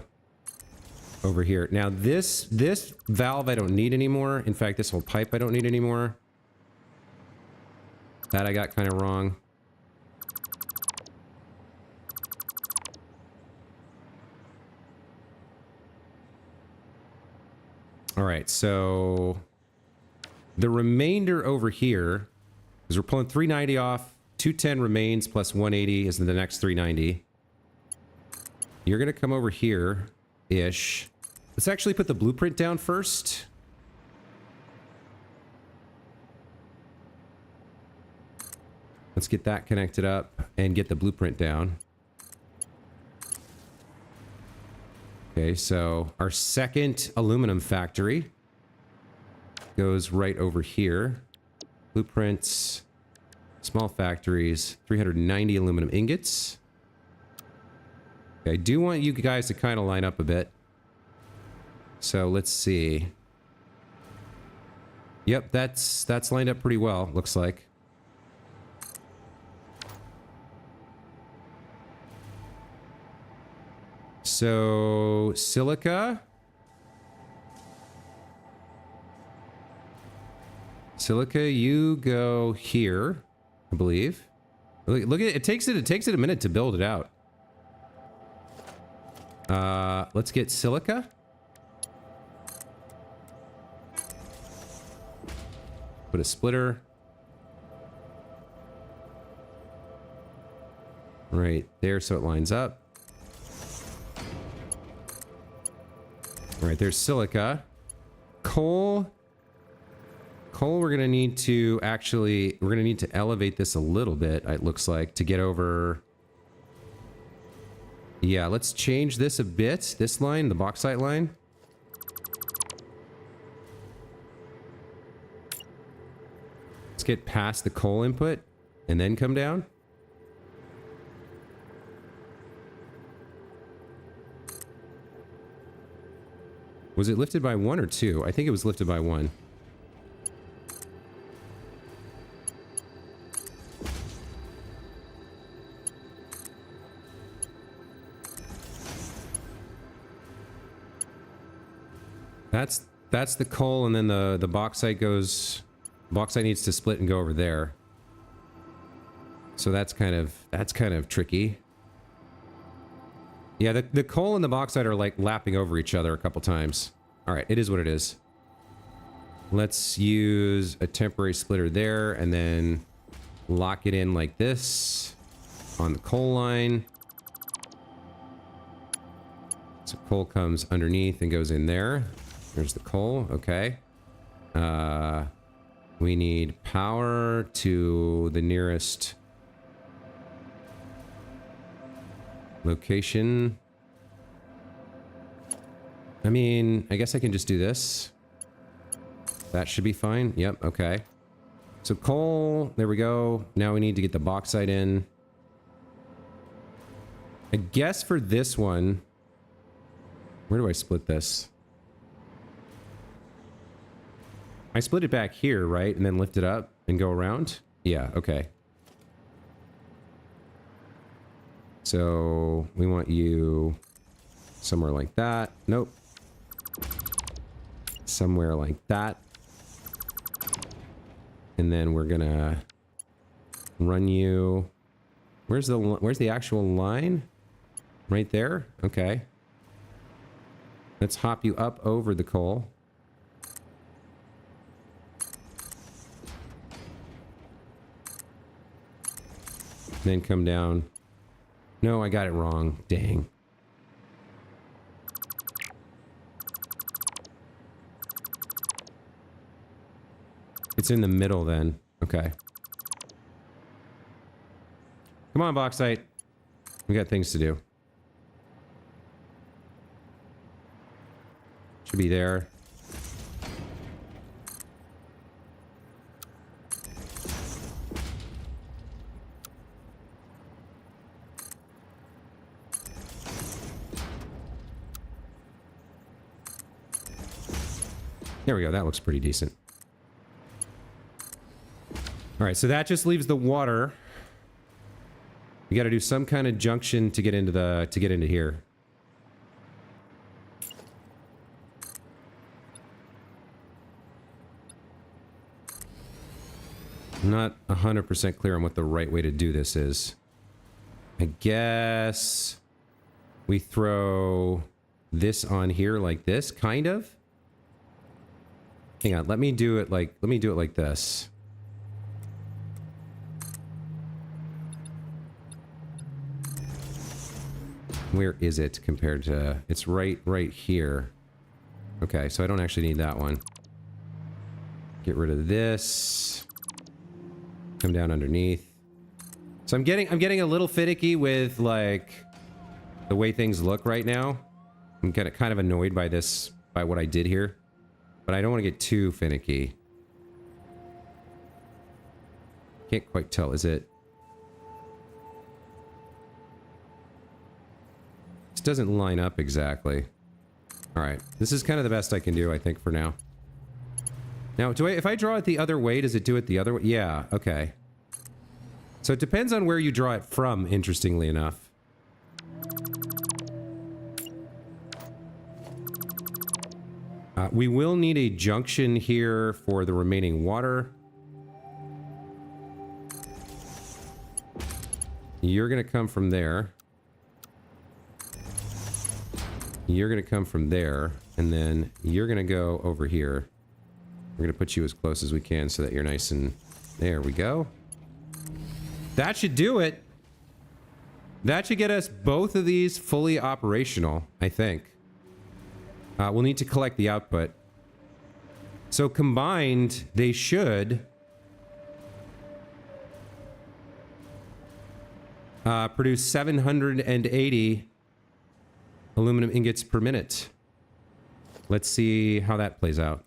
A: over here. Now this valve I don't need anymore. In fact, this whole pipe I don't need anymore. That I got kind of wrong. All right, so the remainder over here, because we're pulling 390 off, 210 remains plus 180 is the next 390. You're going to come over here-ish. Let's actually put the blueprint down first. Let's get that connected up and get the blueprint down. Okay, so our second aluminum factory goes right over here. Blueprints, small factories, 390 aluminum ingots. Okay, I do want you guys to kind of line up a bit. So let's see. Yep, that's lined up pretty well, looks like. So, silica. Silica, you go here, I believe. Look at it. It takes it a minute to build it out. Let's get silica. Put a splitter. Right there so it lines up. All right, there's silica. Coal. Coal, we're gonna need to elevate this a little bit, it looks like, to get over. Yeah, let's change this a bit. This line, the bauxite line. Let's get past the coal input and then come down. Was it lifted by 1 or 2? I think it was lifted by 1. That's the coal, and then the bauxite goes. Bauxite needs to split and go over there. So that's kind of tricky. Yeah, the coal and the bauxite are like lapping over each other a couple times. All right, it is what it is. Let's use a temporary splitter there and then lock it in like this on the coal line. So coal comes underneath and goes in there. There's the coal, okay. We need power to the nearest location. I mean, I guess I can just do this. That should be fine. Yep, okay. So coal, there we go. Now we need to get the bauxite in. I guess for this one, where do I split this? I split it back here, right? And then lift it up and go around? Yeah, okay. So we want you somewhere like that. Nope. Somewhere like that. And then we're gonna run you. Where's the actual line? Right there? Okay. Let's hop you up over the coal. Then come down. No, I got it wrong. Dang. It's in the middle then. Okay. Come on, bauxite. We got things to do. Should be there. There we go. That looks pretty decent. All right, so that just leaves the water. We got to do some kind of junction to get into here. I'm not 100% clear on what the right way to do this is. I guess we throw this on here like this, kind of. Hang on, let me do it like this. Where is it compared to... It's right here. Okay, so I don't actually need that one. Get rid of this. Come down underneath. So I'm getting a little finicky with, like, the way things look right now. I'm kind of annoyed by this, by what I did here. But I don't want to get too finicky. Can't quite tell, is it? This doesn't line up exactly. Alright, this is kind of the best I can do, I think, for now. Now, if I draw it the other way, does it do it the other way? Yeah, okay. So it depends on where you draw it from, interestingly enough. We will need a junction here for the remaining water. You're gonna come from there. You're gonna come from there, and then you're gonna go over here. We're gonna put you as close as we can so that you're nice and... There we go. That should do it. That should get us both of these fully operational, I think. We'll need to collect the output. So combined, they should produce 780 aluminum ingots per minute. Let's see how that plays out.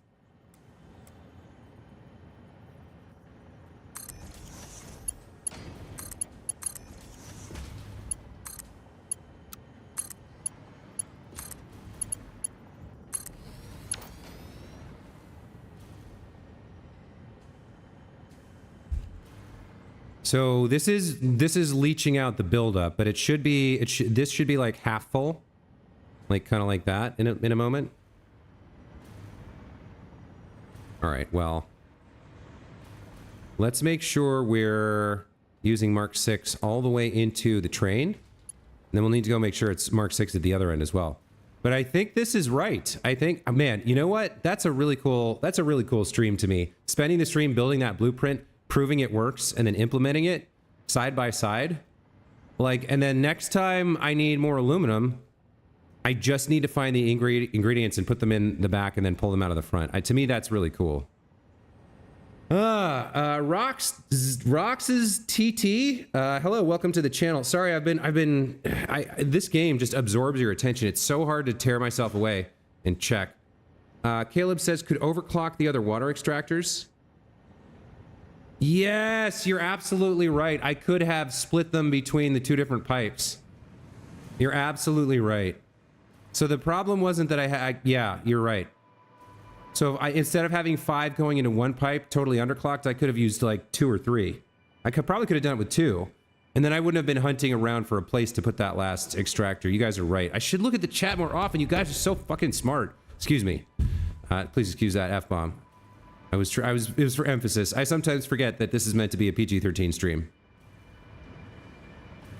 A: So this is leaching out the buildup, but it should be this should be like half full, like kind of like that in a moment. All right, well, let's make sure we're using Mark 6 all the way into the train, and then we'll need to go make sure it's Mark 6 at the other end as well. But I think this is right. I think, man, you know what? That's a really cool stream to me. Spending the stream building that blueprint, proving it works, and then implementing it side by side. Like, and then next time I need more aluminum, I just need to find the ingredients and put them in the back and then pull them out of the front. To me, that's really cool. Rox's TT. Hello, welcome to the channel. Sorry, this game just absorbs your attention. It's so hard to tear myself away and check. Caleb says, could overclock the other water extractors. Yes, you're absolutely right. I could have split them between the two different pipes. You're absolutely right. So the problem wasn't that I had... Yeah, you're right. So instead of having 5 going into one pipe, totally underclocked, I could have used like 2 or 3. I probably could have done it with 2. And then I wouldn't have been hunting around for a place to put that last extractor. You guys are right. I should look at the chat more often. You guys are so fucking smart. Excuse me. Please excuse that F-bomb. It was for emphasis. I sometimes forget that this is meant to be a PG-13 stream.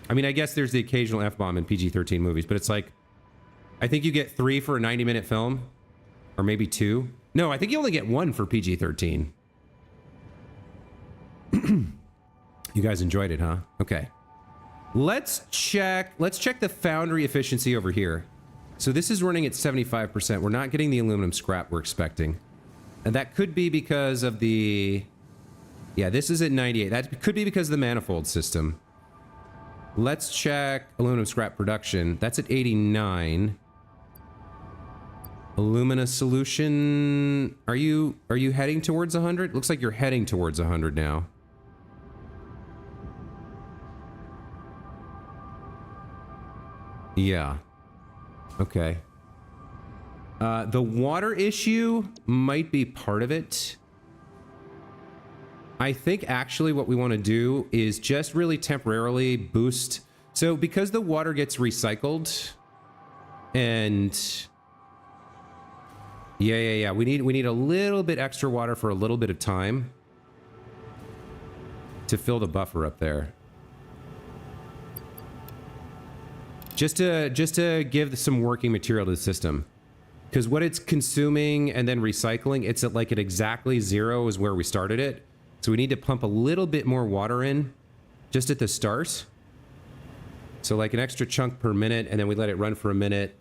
A: I mean, I guess there's the occasional F-bomb in PG-13 movies, but it's like, I think you get 3 for a 90-minute film, or maybe 2. No, I think you only get 1 for PG-13. You guys enjoyed it, huh? Okay. Let's check the foundry efficiency over here. So this is running at 75%. We're not getting the aluminum scrap we're expecting. And that could be because of the Yeah, this is at 98. That could be because of the manifold system. Let's check aluminum scrap production. That's at 89. Alumina solution. Are you heading towards 100? Looks like you're heading towards 100 now. Yeah. Okay. The water issue might be part of it. I think actually what we want to do is just really temporarily boost. So because the water gets recycled and yeah. We need a little bit extra water for a little bit of time to fill the buffer up there. Just to give some working material to the system. Because what it's consuming and then recycling, it's at like at exactly 0 is where we started it. So we need to pump a little bit more water in just at the start. So like an extra chunk per minute, and then we let it run for a minute.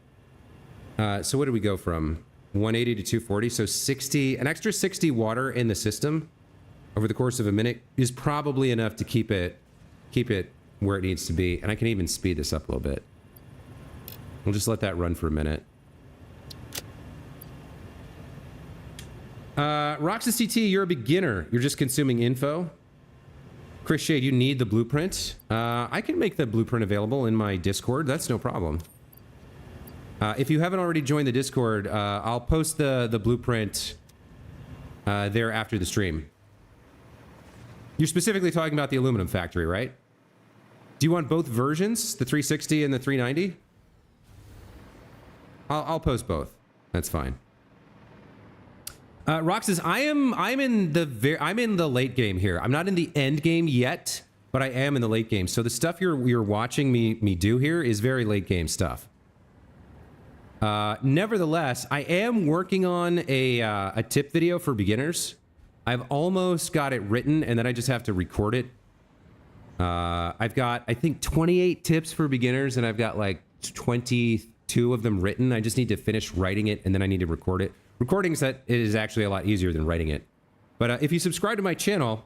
A: So what did we go from? 180 to 240, so 60, an extra 60 water in the system over the course of a minute is probably enough to keep it where it needs to be. And I can even speed this up a little bit. We'll just let that run for a minute. Roxas CT, you're a beginner. You're just consuming info. Chris Shade, you need the blueprint. I can make the blueprint available in my Discord. That's no problem. If you haven't already joined the Discord, I'll post the blueprint there after the stream. You're specifically talking about the aluminum factory, right? Do you want both versions, the 360 and the 390? I'll post both. That's fine. Roxas, I'm in the late game here. I'm not in the end game yet, but I am in the late game. So the stuff you're watching me do here is very late game stuff. Nevertheless, I am working on a tip video for beginners. I've almost got it written, and then I just have to record it. I've got, I think, 28 tips for beginners, and I've got like 22 of them written. I just need to finish writing it, and then I need to record it. Recording is actually a lot easier than writing it. But if you subscribe to my channel,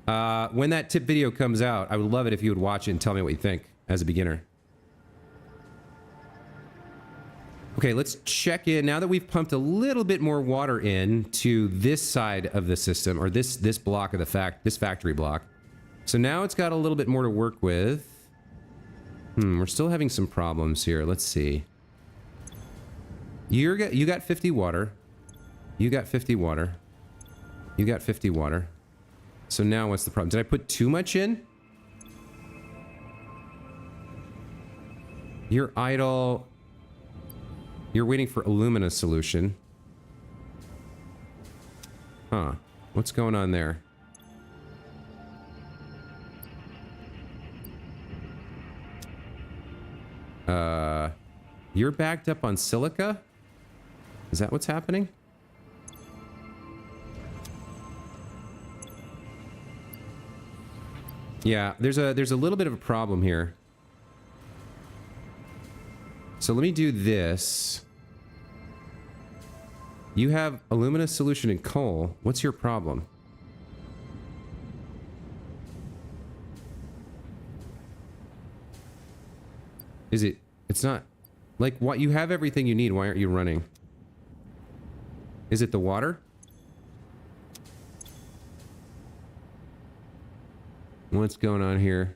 A: when that tip video comes out, I would love it if you would watch it and tell me what you think as a beginner. Okay, let's check in. Now that we've pumped a little bit more water in to this side of the system, or this block of this factory block. So now it's got a little bit more to work with. We're still having some problems here. Let's see. You got 50 water. You got 50 water. You got 50 water. So now what's the problem? Did I put too much in? You're idle. You're waiting for alumina solution. Huh. What's going on there? You're backed up on silica? Is that what's happening? Yeah, there's a little bit of a problem here. So let me do this. You have alumina solution and coal. What's your problem? Is it? It's not. Like, what? You have everything you need. Why aren't you running? Is it the water? What's going on here?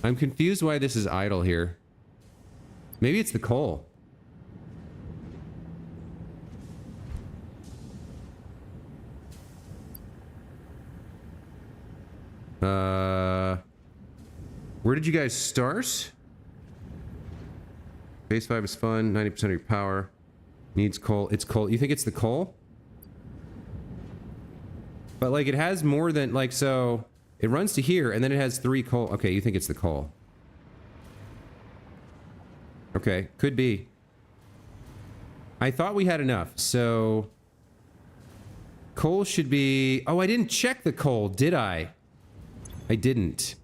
A: I'm confused why this is idle here. Maybe it's the coal. Where did you guys start? Phase 5 is fun. 90% of your power. Needs coal. It's coal. You think it's the coal? But, like, it has more than, like, so... It runs to here, and then it has 3 coal. Okay, you think it's the coal. Okay, could be. I thought we had enough, so... Coal should be... Oh, I didn't check the coal, did I? I didn't.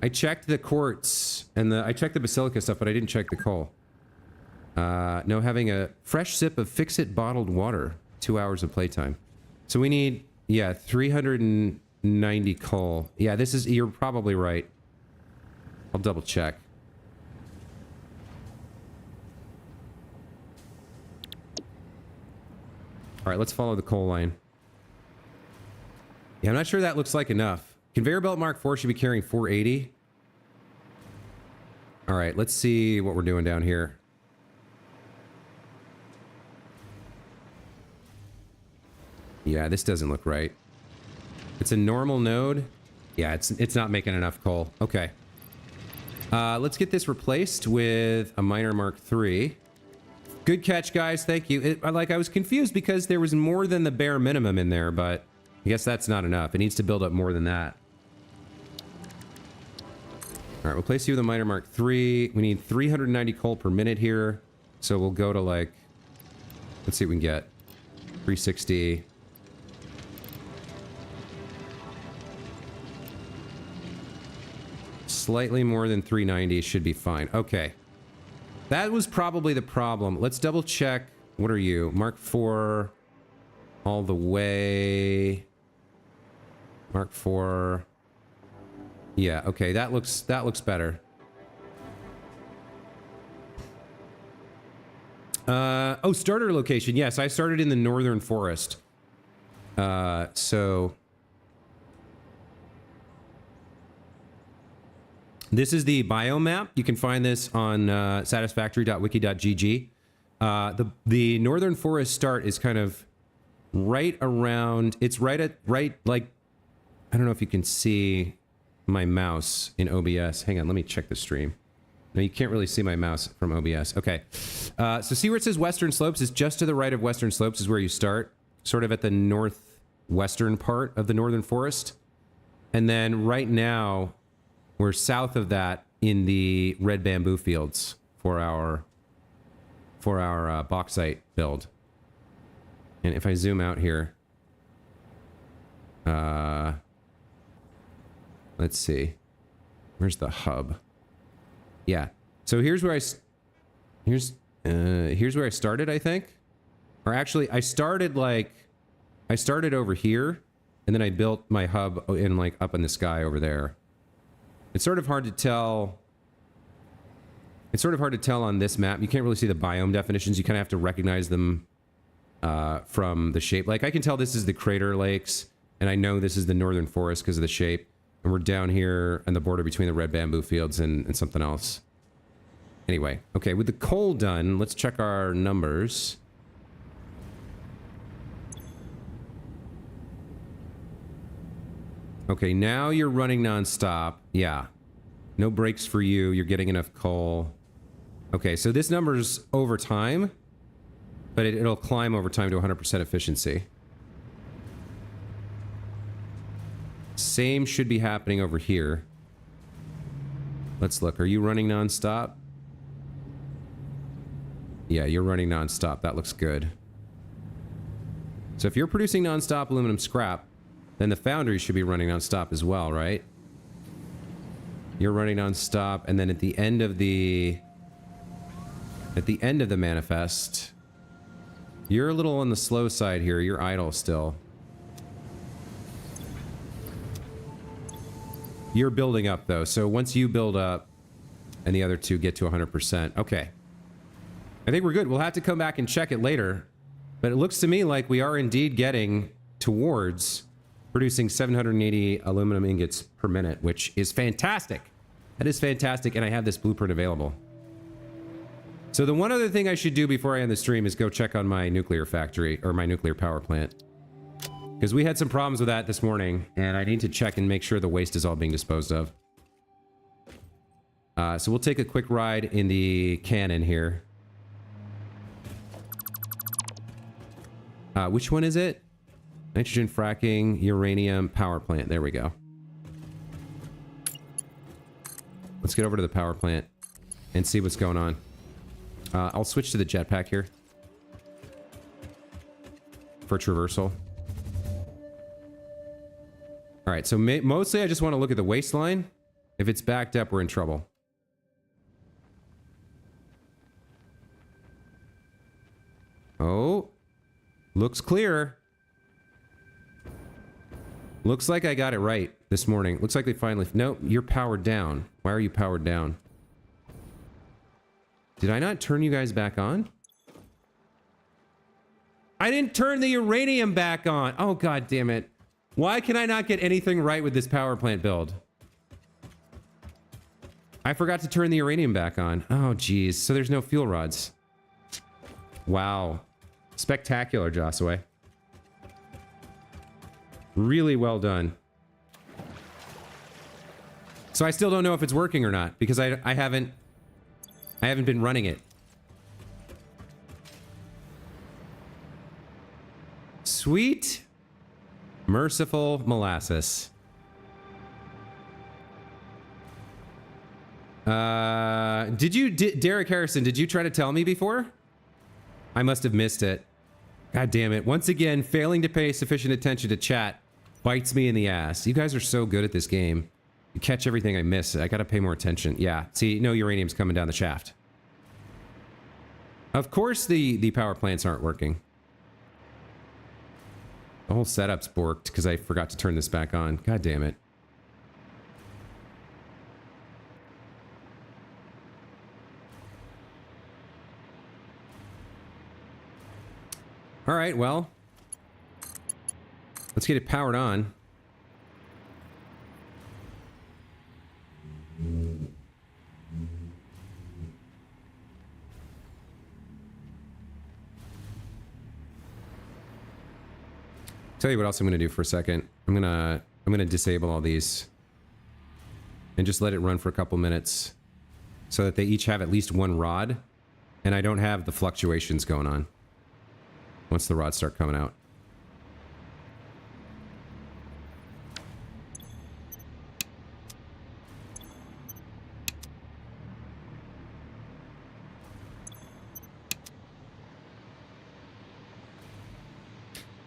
A: I checked the quartz, and I checked the basilica stuff, but I didn't check the coal. No, having a fresh sip of Fix-It bottled water. 2 hours of playtime. So we need, yeah, 390 coal. Yeah, this is, you're probably right. I'll double check. All right, let's follow the coal line. Yeah, I'm not sure that looks like enough. Conveyor belt Mark IV should be carrying 480. All right, let's see what we're doing down here. Yeah, this doesn't look right. It's a normal node. Yeah, it's not making enough coal. Okay. Let's get this replaced with a miner Mark III. Good catch, guys. Thank you. I was confused because there was more than the bare minimum in there, but I guess that's not enough. It needs to build up more than that. All right, we'll place you with a miner Mark III. We need 390 coal per minute here. So we'll go to like, let's see what we can get. 360. Slightly more than 390 should be fine. Okay. That was probably the problem. Let's double check. What are you? Mark IV all the way. Mark IV. Yeah, okay. That looks better. Oh, starter location. Yes, I started in the northern forest. So this is the biome map. You can find this on satisfactory.wiki.gg. The northern forest start is kind of right around. It's right like, I don't know if you can see my mouse in OBS. Hang on, let me check the stream. No, you can't really see my mouse from OBS. Okay. So see where it says Western Slopes? Is just to the right of Western Slopes is where you start, sort of at the northwestern part of the northern forest. And then right now, we're south of that in the red bamboo fields for our bauxite build. And if I zoom out here, let's see, where's the hub? Yeah, so here's where I started, I think, or actually I started over here, and then I built my hub in like up in the sky over there. It's sort of hard to tell. It's sort of hard to tell on this map. You can't really see the biome definitions. You kind of have to recognize them from the shape. Like I can tell this is the Crater Lakes, and I know this is the northern forest because of the shape. And we're down here on the border between the red bamboo fields and something else. Anyway, okay, with the coal done, let's check our numbers. Okay, now you're running nonstop. Yeah. No breaks for you. You're getting enough coal. Okay, so this number's over time, but it'll climb over time to 100% efficiency. Same should be happening over here. Let's look. Are you running nonstop? Yeah, you're running nonstop. That looks good. So if you're producing nonstop aluminum scrap, then the foundry should be running nonstop as well, right? You're running nonstop, and then at the end of the manifest, you're a little on the slow side here. You're idle still. You're building up though, so once you build up, and the other two get to 100%, okay. I think we're good. We'll have to come back and check it later, but it looks to me like we are indeed getting towards producing 780 aluminum ingots per minute, which is fantastic. That is fantastic, and I have this blueprint available. So the one other thing I should do before I end the stream is go check on my nuclear factory, or my nuclear power plant. Because we had some problems with that this morning, and I need to check and make sure the waste is all being disposed of. So we'll take a quick ride in the cannon here. Which one is it? Nitrogen fracking, uranium, power plant. There we go. Let's get over to the power plant and see what's going on. I'll switch to the jetpack here for traversal. All right, so mostly I just want to look at the waistline. If it's backed up, we're in trouble. Looks clear. Looks like I got it right this morning. Looks like they finally... Nope, you're powered down. Why are you powered down? Did I not turn you guys back on? I didn't turn the uranium back on. Oh, god damn it. Why can I not get anything right with this power plant build? I forgot to turn the uranium back on. Oh, geez. So there's no fuel rods. Wow. Spectacular, Josue. Really well done. So I still don't know if it's working or not because I haven't been running it. Sweet, merciful molasses. Derek Harrison, did you try to tell me before? I must have missed it. God damn it. Once again, failing to pay sufficient attention to chat bites me in the ass. You guys are so good at this game. You catch everything I miss. I gotta pay more attention. Yeah, see, no uranium's coming down the shaft. Of course the power plants aren't working. The whole setup's borked because I forgot to turn this back on. God damn it. All right, well, let's get it powered on. Tell you what else I'm gonna do for a second. I'm gonna disable all these and just let it run for a couple minutes so that they each have at least one rod and I don't have the fluctuations going on once the rods start coming out.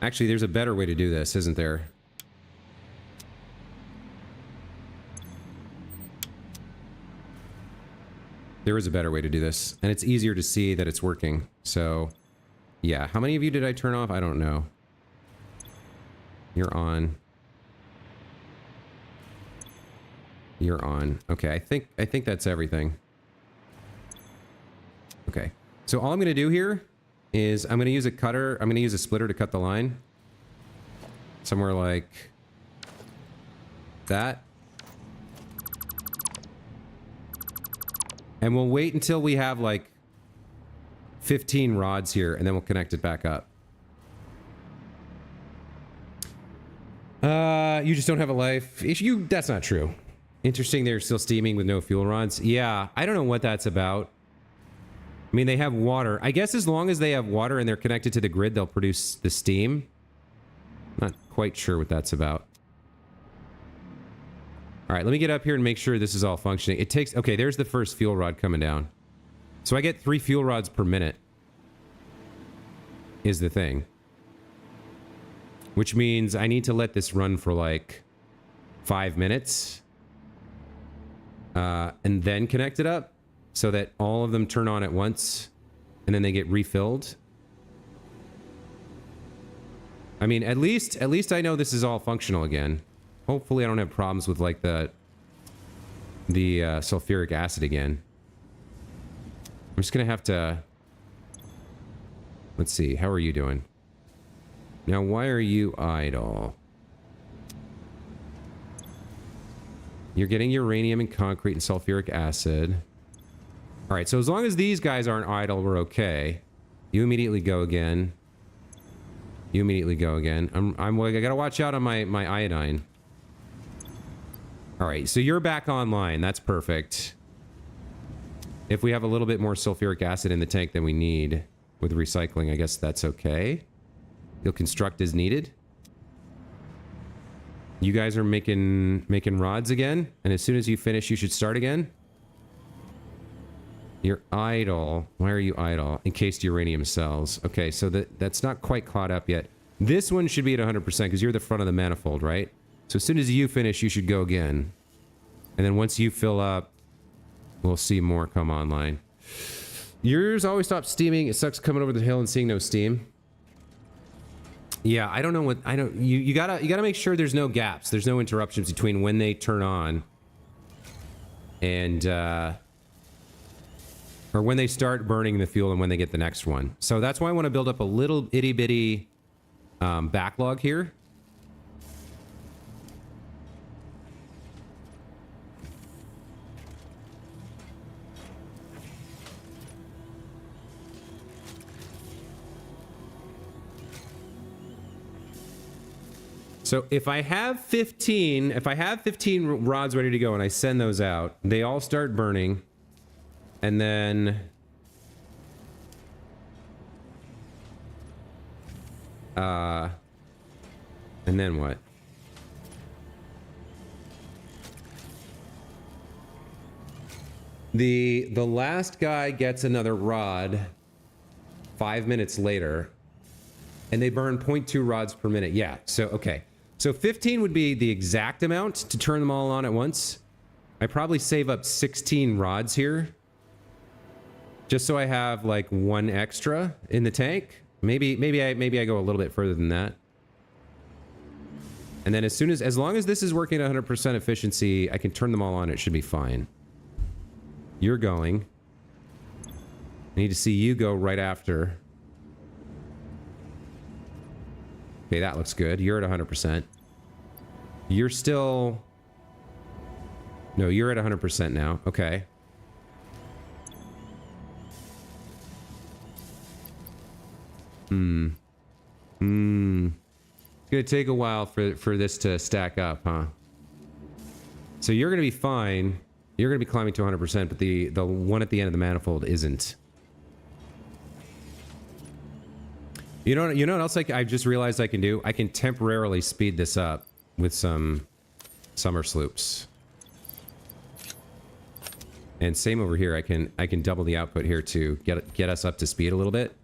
A: Actually, there's a better way to do this, isn't there? There is a better way to do this, and it's easier to see that it's working. So, yeah. How many of you did I turn off? I don't know. You're on. You're on. Okay, I think that's everything. Okay. So all I'm going to do here is I'm going to use a cutter. I'm going to use a splitter to cut the line. Somewhere like that. And we'll wait until we have like 15 rods here and then we'll connect it back up. You just don't have a life. That's not true. Interesting, they're still steaming with no fuel rods. Yeah, I don't know what that's about. I mean, they have water. I guess as long as they have water and they're connected to the grid, they'll produce the steam. Not quite sure what that's about. All right, let me get up here and make sure this is all functioning. It takes... Okay, there's the first fuel rod coming down. So I get 3 fuel rods per minute. Is the thing. Which means I need to let this run for like 5 minutes. And then connect it up. So that all of them turn on at once. And then they get refilled. I mean, at least I know this is all functional again. Hopefully I don't have problems with like the sulfuric acid again. I'm just gonna have to... Let's see, how are you doing? Now, why are you idle? You're getting uranium and concrete and sulfuric acid. Alright, so as long as these guys aren't idle, we're okay. You immediately go again. You immediately go again. I gotta watch out on my iodine. Alright, so you're back online. That's perfect. If we have a little bit more sulfuric acid in the tank than we need with recycling, I guess that's okay. You'll construct as needed. You guys are making rods again, and as soon as you finish, you should start again. You're idle. Why are you idle? Encased uranium cells. Okay, so that's not quite caught up yet. This one should be at 100% because you're the front of the manifold, right? So as soon as you finish, you should go again. And then once you fill up, we'll see more come online. Yours always stops steaming. It sucks coming over the hill and seeing no steam. Yeah, I don't know what I don't. You gotta make sure there's no gaps. There's no interruptions between when they turn on and or when they start burning the fuel and when they get the next one. So that's why I want to build up a little itty bitty backlog here. So if I have 15 rods ready to go and I send those out, they all start burning. And then what? The last guy gets another rod 5 minutes later, and they burn 0.2 rods per minute. Yeah, so okay. So 15 would be the exact amount to turn them all on at once. I probably save up 16 rods here, just so I have like one extra in the tank. Maybe I go a little bit further than that. And then as long as this is working at 100% efficiency, I can turn them all on. It should be fine. You're going. I need to see you go right after. Okay, that looks good. You're at 100%. You're still... No, you're at 100% now. Okay. It's gonna take a while for this to stack up, huh? So you're gonna be fine. You're gonna be climbing to 100%, but the one at the end of the manifold isn't. You know what else I just realized I can do? I can temporarily speed this up with some summer sloops. And same over here. I can double the output here to get us up to speed a little bit.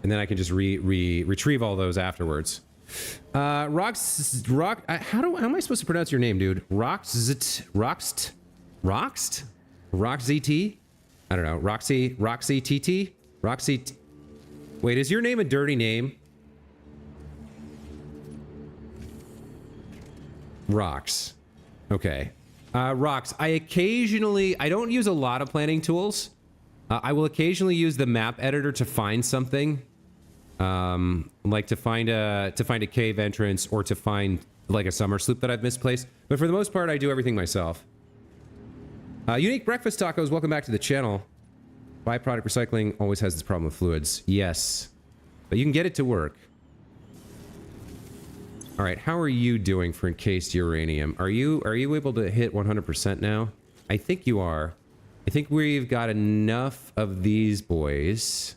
A: And then I can just retrieve all those afterwards. How am I supposed to pronounce your name, dude? Roxt? I don't know. Roxy TT? Wait, is your name a dirty name? Rox. Okay. Rox, I don't use a lot of planning tools. I will occasionally use the map editor to find something. Like to find a cave entrance or to find like a summer sloop that I've misplaced. But for the most part, I do everything myself. Unique Breakfast Tacos, welcome back to the channel. Byproduct recycling always has this problem with fluids. Yes. But you can get it to work. Alright, how are you doing for encased uranium? Are you able to hit 100% now? I think you are. I think we've got enough of these boys.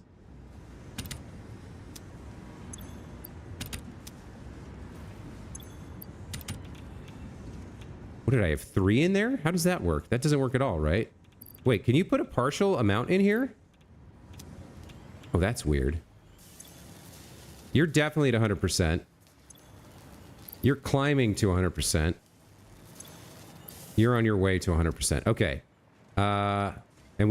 A: What did I have? 3 in there? How does that work? That doesn't work at all, right? Wait, can you put a partial amount in here? Oh, that's weird. You're definitely at 100%. You're climbing to 100%. You're on your way to 100%. Okay. And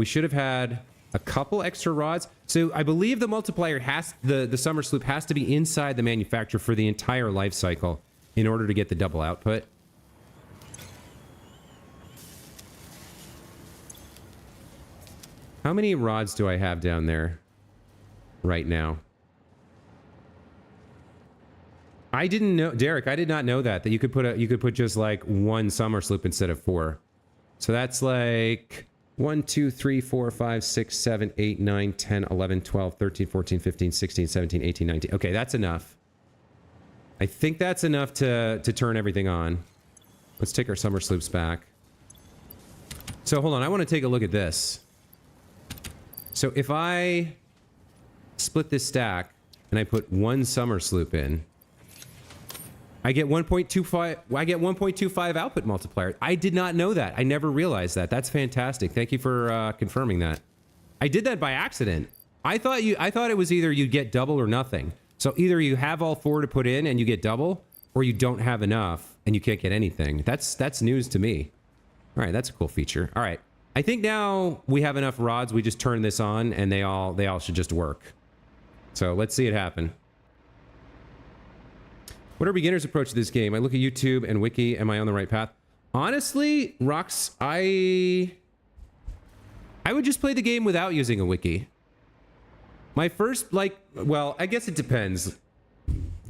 A: we should have had a couple extra rods. So I believe the multiplier the summer sloop has to be inside the manufacturer for the entire life cycle in order to get the double output. How many rods do I have down there right now? I didn't know, Derek, I did not know that you could put just like 1 summer sloop instead of 4. So that's like 1, 2, 3, 4, 5, 6, 7, 8, 9, 10, 11, 12, 13, 14, 15, 16, 17, 18, 19. Okay, that's enough. I think that's enough to turn everything on. Let's take our summer sloops back. So hold on, I want to take a look at this. So if I split this stack and I put 1 summer sloop in, I get 1.25. I get 1.25 output multiplier. I did not know that. I never realized that. That's fantastic. Thank you for confirming that. I did that by accident. I thought it was either you get double or nothing. So either you have all 4 to put in and you get double, or you don't have enough and you can't get anything. That's news to me. All right, that's a cool feature. All right, I think now we have enough rods. We just turn this on, and they all should just work. So let's see it happen. What are beginner's approach to this game? I look at YouTube and Wiki. Am I on the right path? Honestly, Rox, I would just play the game without using a wiki. My first, well, I guess it depends.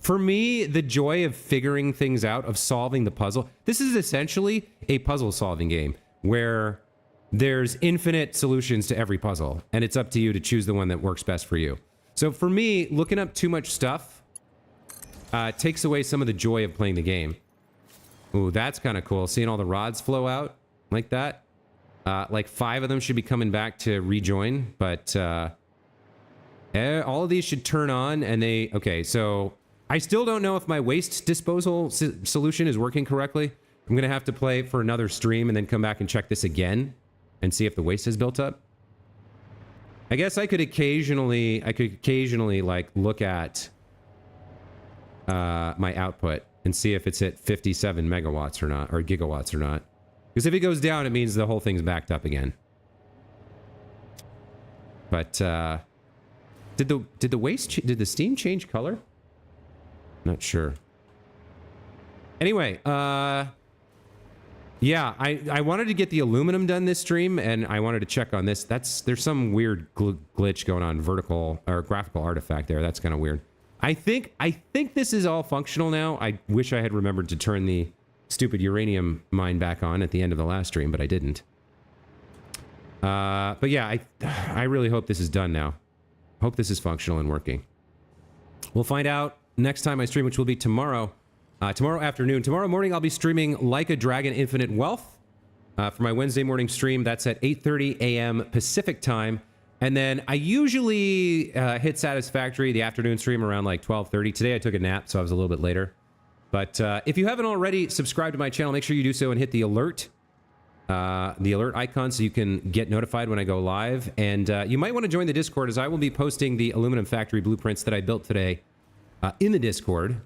A: For me, the joy of figuring things out, of solving the puzzle. This is essentially a puzzle solving game where there's infinite solutions to every puzzle, and it's up to you to choose the one that works best for you. So for me, looking up too much stuff takes away some of the joy of playing the game. Ooh, that's kind of cool. Seeing all the rods flow out like that. Like 5 of them should be coming back to rejoin, but all of these should turn on, and they... Okay, so I still don't know if my waste disposal solution is working correctly. I'm going to have to play for another stream and then come back and check this again and see if the waste has built up. I guess I could occasionally like look at my output and see if it's at 57 megawatts or not, or gigawatts or not. Because if it goes down, it means the whole thing's backed up again. But did the steam change color? Not sure. Anyway, yeah, I wanted to get the aluminum done this stream, and I wanted to check on this. There's some weird glitch going on, vertical or graphical artifact there. That's kind of weird. I think this is all functional now. I wish I had remembered to turn the stupid uranium mine back on at the end of the last stream, but I didn't. But yeah, I really hope this is done now. Hope this is functional and working. We'll find out next time I stream, which will be tomorrow. Tomorrow afternoon. Tomorrow morning, I'll be streaming Like a Dragon Infinite Wealth for my Wednesday morning stream. That's at 8:30 a.m. Pacific time. And then I usually hit Satisfactory, the afternoon stream, around like 12:30. Today I took a nap, so I was a little bit later. But if you haven't already subscribed to my channel, make sure you do so and hit the alert icon so you can get notified when I go live. And you might want to join the Discord, as I will be posting the aluminum factory blueprints that I built today in the Discord.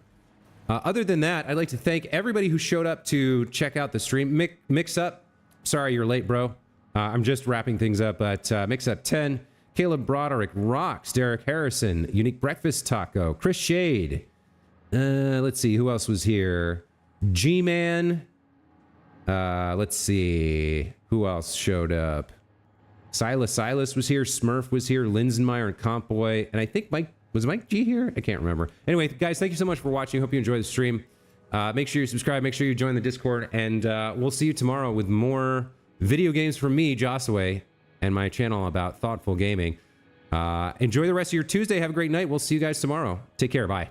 A: Other than that, I'd like to thank everybody who showed up to check out the stream. Mix Up, sorry you're late, bro. I'm just wrapping things up, but Mix Up 10, Caleb Broderick, Rocks, Derek Harrison, Unique Breakfast Taco, Chris Shade. Let's see, who else was here? G-Man. Let's see, who else showed up? Silas was here, Smurf was here, Linsenmeyer and Compboy, and I think was Mike G here? I can't remember. Anyway, guys, thank you so much for watching. Hope you enjoy the stream. Make sure you subscribe. Make sure you join the Discord. And we'll see you tomorrow with more video games from me, Josaway, and my channel about thoughtful gaming. Enjoy the rest of your Tuesday. Have a great night. We'll see you guys tomorrow. Take care. Bye.